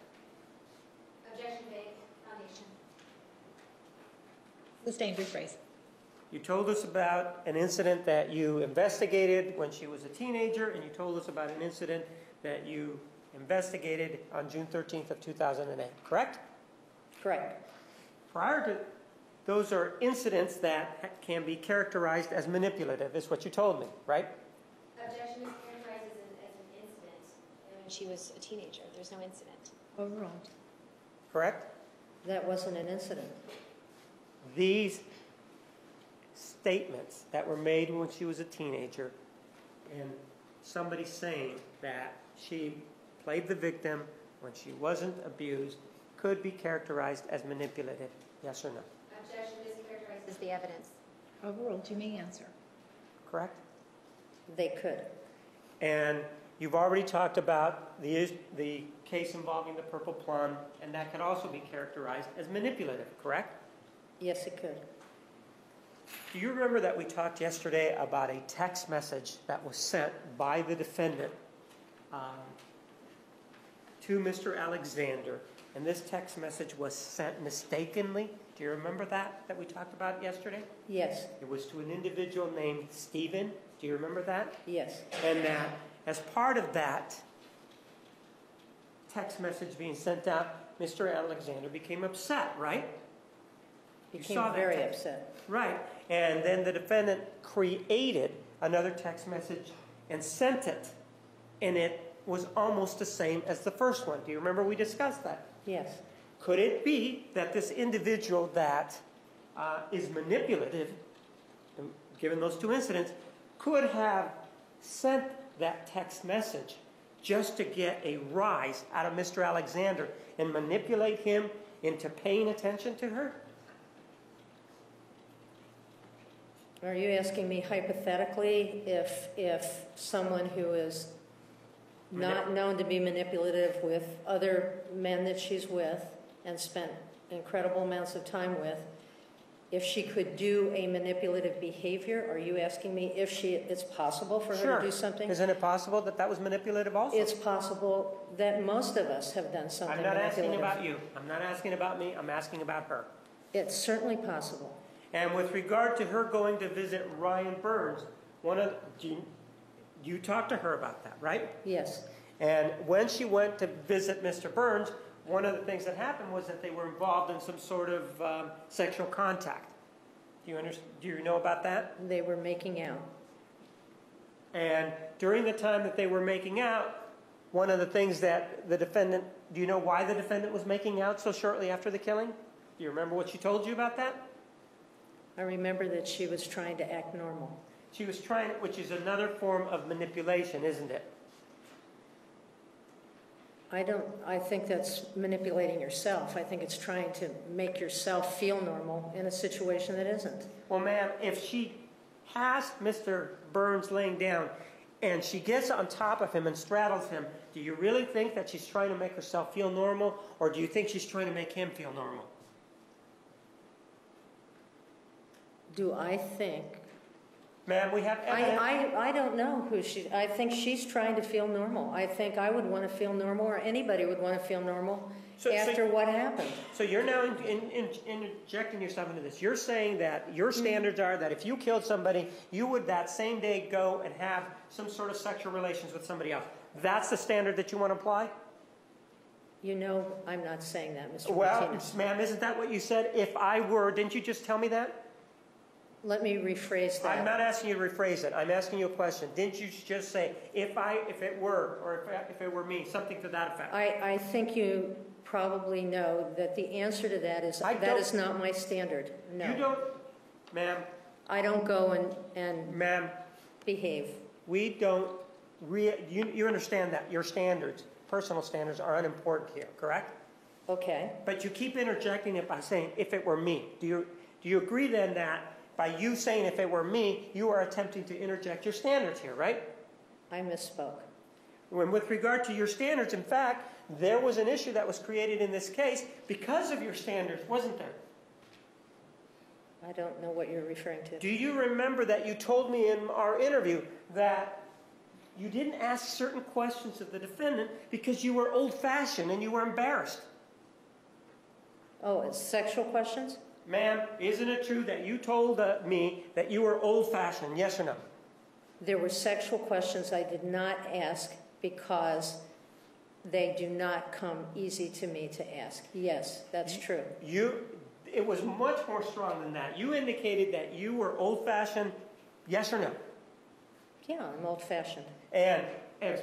Objection made. Foundation. Sustained, rephrase. You told us about an incident that you investigated when she was a teenager, and you told us about an incident that you investigated on June 13th of 2008, correct? Correct. Prior to, those are incidents that can be characterized as manipulative, is what you told me, right? Objection is characterized as an incident when she was a teenager. There's no incident. Overruled. Correct? That wasn't an incident. These statements that were made when she was a teenager, and somebody saying that she played the victim when she wasn't abused, could be characterized as manipulative, yes or no? Objection is characterized as the evidence. Overruled. You may answer. Correct? They could. And you've already talked about the case involving the purple plum, and that could also be characterized as manipulative, correct? Yes, it could. Do you remember that we talked yesterday about a text message that was sent by the defendant to Mr. Alexander, and this text message was sent mistakenly? Do you remember that we talked about yesterday? Yes. It was to an individual named Stephen. Do you remember that? Yes. And that as part of that text message being sent out, Mr. Alexander became upset, right? Became saw that very text. upset. Right. And then the defendant created another text message and sent it. And it was almost the same as the first one. Do you remember we discussed that? Yes. Could it be that this individual that is manipulative, given those 2 incidents, could have sent that text message just to get a rise out of Mr. Alexander and manipulate him into paying attention to her? Are you asking me hypothetically if someone who is not known to be manipulative with other men that she's with and spent incredible amounts of time with, if she could do a manipulative behavior? Are you asking me if it's possible for her to do something? Isn't it possible that that was manipulative also? It's possible that most of us have done something I'm not manipulative. asking about you. I'm not asking about me. I'm asking about her. It's certainly possible. And with regard to her going to visit Ryan Burns, you talked to her about that, right? Yes. And when she went to visit Mr. Burns, one of the things that happened was that they were involved in some sort of sexual contact. Do you know about that? They were making out. And during the time that they were making out, one of the things that the defendant, do you know why the defendant was making out so shortly after the killing? Do you remember what she told you about that? I remember that she was trying to act normal. She was trying, which is another form of manipulation, isn't it? I think that's manipulating yourself. I think it's trying to make yourself feel normal in a situation that isn't. Well, ma'am, if she has Mr. Burns laying down and she gets on top of him and straddles him, do you really think that she's trying to make herself feel normal, or do you think she's trying to make him feel normal? Do I think? Ma'am, we have evidence. I don't know who she. I think she's trying to feel normal. I think I would want to feel normal, or anybody would want to feel normal after what happened. So you're now injecting yourself into this. You're saying that your standards are that if you killed somebody, you would that same day go and have some sort of sexual relations with somebody else. That's the standard that you want to apply? You know, I'm not saying that, Mr. Well, Martinez. ma'am, isn't that what you said? If I were, didn't you just tell me that? Let me rephrase that. I'm not asking you to rephrase it. I'm asking you a question. Didn't you just say, if it were, or if it were me, something to that effect? I think you probably know that the answer to that is that is not my standard. No. You don't, ma'am. I don't go and ma'am, behave. We don't, you understand that your standards, personal standards, are unimportant here, correct? Okay. But you keep interjecting it by saying, if it were me. Do you agree then that by you saying, if it were me, you are attempting to interject your standards here, right? I misspoke. When with regard to your standards, in fact, there was an issue that was created in this case because of your standards, wasn't there? I don't know what you're referring to. Do you remember that you told me in our interview that you didn't ask certain questions of the defendant because you were old-fashioned and you were embarrassed? Oh, it's sexual questions? Ma'am, isn't it true that you told me that you were old-fashioned, yes or no? There were sexual questions I did not ask because they do not come easy to me to ask. Yes, that's true. It was much more strong than that. You indicated that you were old-fashioned, yes or no? Yeah, I'm old-fashioned. And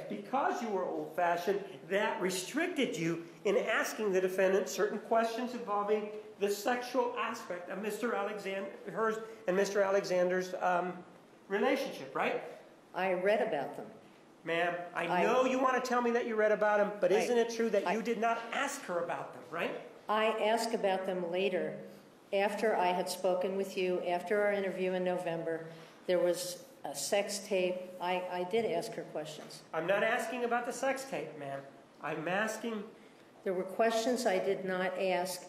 because you were old-fashioned, that restricted you in asking the defendant certain questions involving the sexual aspect of hers and Mr. Alexander's relationship, right? I read about them. Ma'am, I know you want to tell me that you read about them, but isn't it true that you did not ask her about them, right? I asked about them later, after I had spoken with you, after our interview in November. There was a sex tape. I did ask her questions. I'm not asking about the sex tape, ma'am. I'm asking... There were questions I did not ask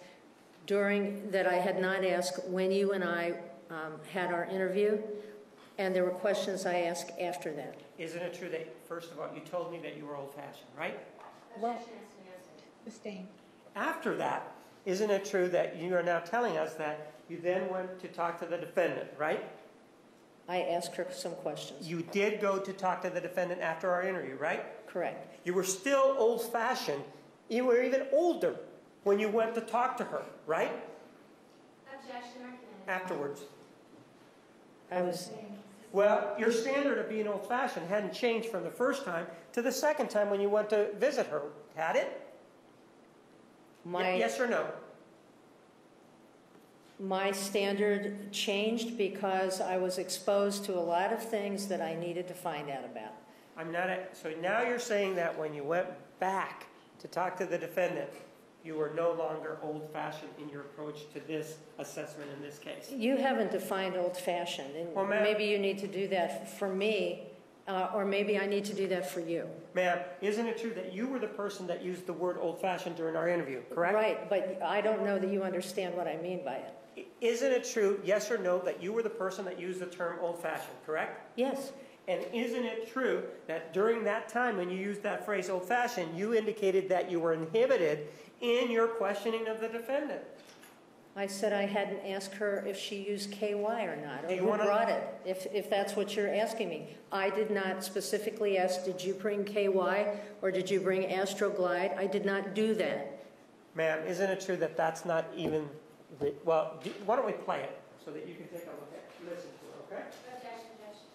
that I had not asked when you and I had our interview, and there were questions I asked after that. Isn't it true that, first of all, you told me that you were old-fashioned, right? Well, Sustained. After that, isn't it true that you are now telling us that you then went to talk to the defendant, right? I asked her some questions. You did go to talk to the defendant after our interview, right? Correct. You were still old-fashioned. You were even older when you went to talk to her, right? Objection, argument. Afterwards. I was... Well, your standard of being old-fashioned hadn't changed from the first time to the second time when you went to visit her, had it? Yes or no? My standard changed because I was exposed to a lot of things that I needed to find out about. So now you're saying that when you went back to talk to the defendant, you were no longer old-fashioned in your approach to this assessment in this case. You haven't defined old-fashioned, and well, maybe you need to do that for me, or maybe I need to do that for you. Ma'am, isn't it true that you were the person that used the word old-fashioned during our interview, correct? Right, but I don't know that you understand what I mean by it. Isn't it true, yes or no, that you were the person that used the term old-fashioned, correct? Yes. And isn't it true that during that time when you used that phrase old-fashioned, you indicated that you were inhibited in your questioning of the defendant? I said I hadn't asked her if she used KY or not, or who brought it, if that's what you're asking me. I did not specifically ask, did you bring KY or did you bring Astroglide? I did not do that. Ma'am, isn't it true that that's not even... Well, why don't we play it so that you can take a look at it, listen to it, okay? Objection, objection.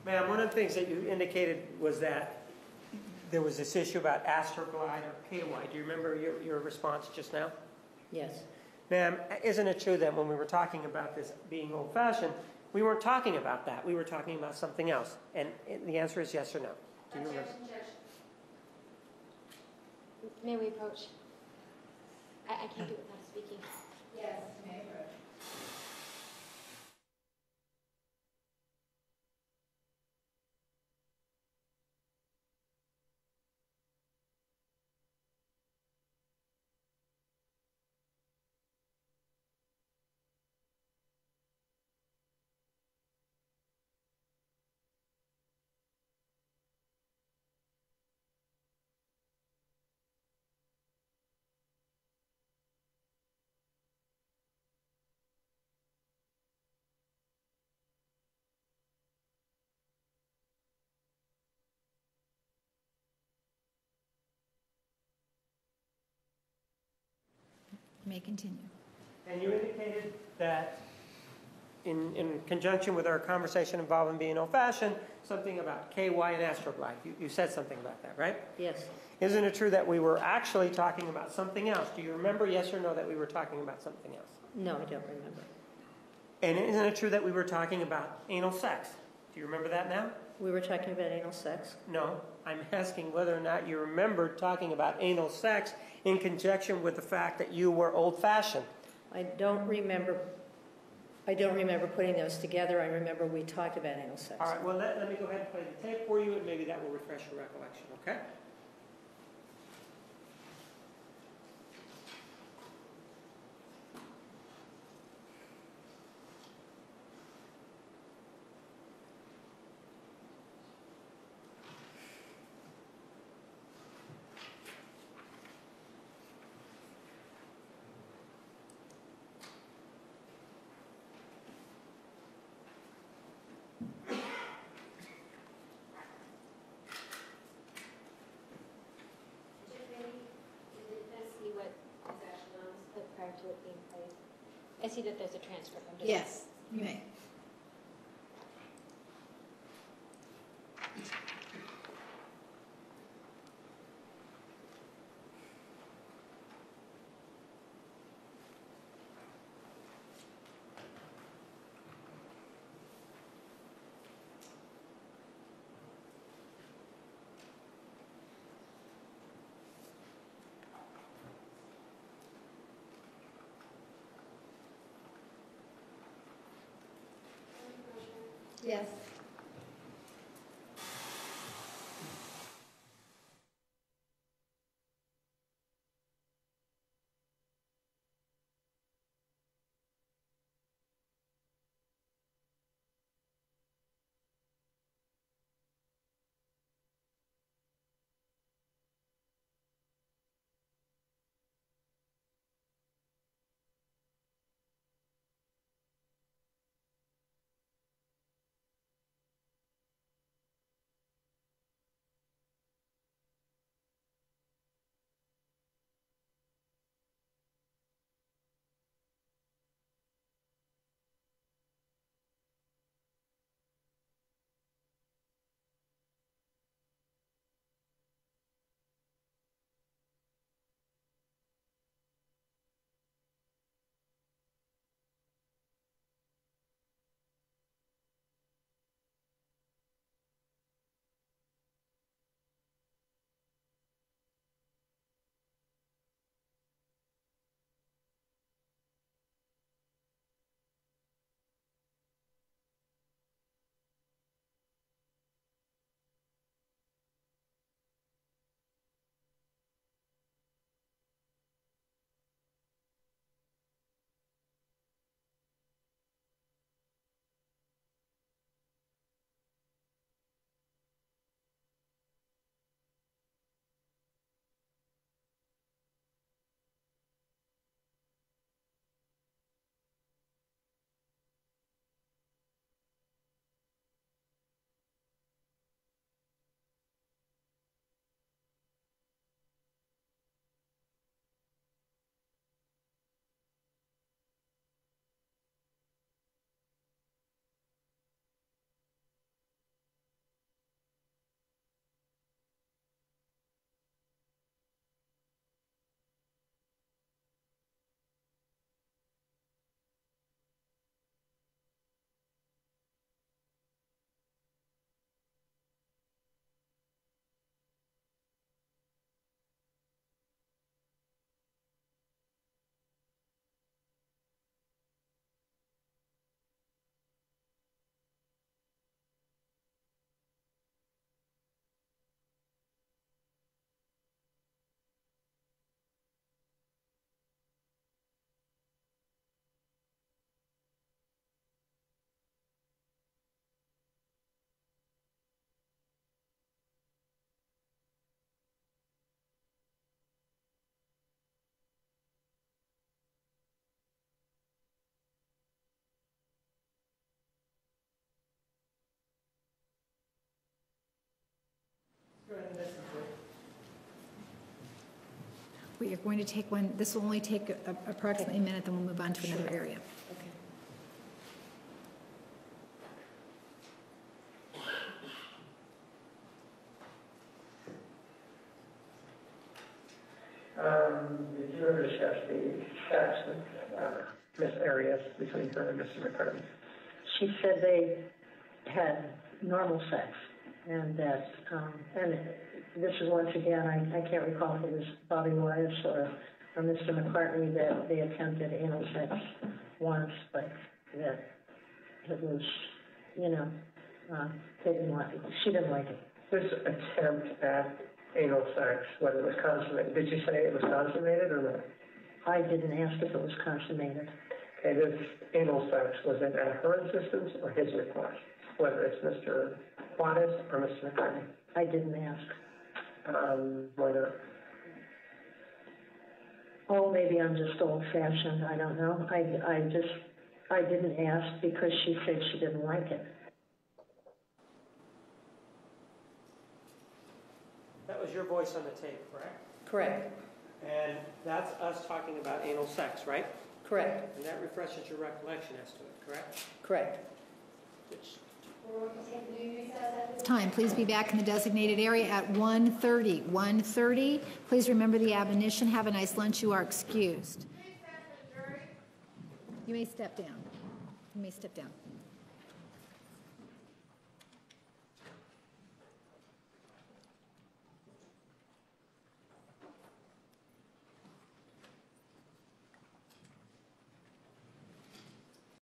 Ma'am, one of the things that you indicated was that there was this issue about Astroglide or KY. Do you remember your response just now? Yes. Ma'am, isn't it true that when we were talking about this being old-fashioned, we weren't talking about that. We were talking about something else. And the answer is yes or no. Do you remember? May we approach? I can't do it without speaking. Yes, may may continue. And you indicated that in conjunction with our conversation involving being old-fashioned, something about KY and Astroglide. You said something about that, right? Yes. Isn't it true that we were actually talking about something else? Do you remember, yes or no, that we were talking about something else? No, I don't remember. And isn't it true that we were talking about anal sex? Do you remember that now? We were talking about anal sex. No. I'm asking whether or not you remembered talking about anal sex in conjunction with the fact that you were old-fashioned. I don't remember putting those together. I remember we talked about anal sex. All right, well, let me go ahead and play the tape for you, and maybe that will refresh your recollection, okay? Prior to it being played. I see that there's a transcript. I'm just Yes, you may. Yes. We are going to take one, this will only take approximately a minute, then we'll move on to another area. Okay. Did you ever discuss the sex with Miss Arias between her and Mr. McCartney? She said they had normal sex, and that, and this is once again, I can't recall if it was Bobby Wise or Mr. McCartney that they attempted anal sex once, but that it was, you know, they didn't like it. She didn't like it. This attempt at anal sex, whether it was consummated, did you say it was consummated or not? I didn't ask if it was consummated. Okay, this anal sex, was it at her insistence or his request? Whether it's Mr. Juarez or Mr. McCartney? I didn't ask. Why not? Oh, maybe I'm just old-fashioned. I don't know. I didn't ask because she said she didn't like it. That was your voice on the tape, correct? Correct. And that's us talking about anal sex, right? Correct. And that refreshes your recollection as to it, correct? Correct. Time, please be back in the designated area at 1:30. 1:30. Please remember the admonition. Have a nice lunch. You are excused. You may step down. You may step down.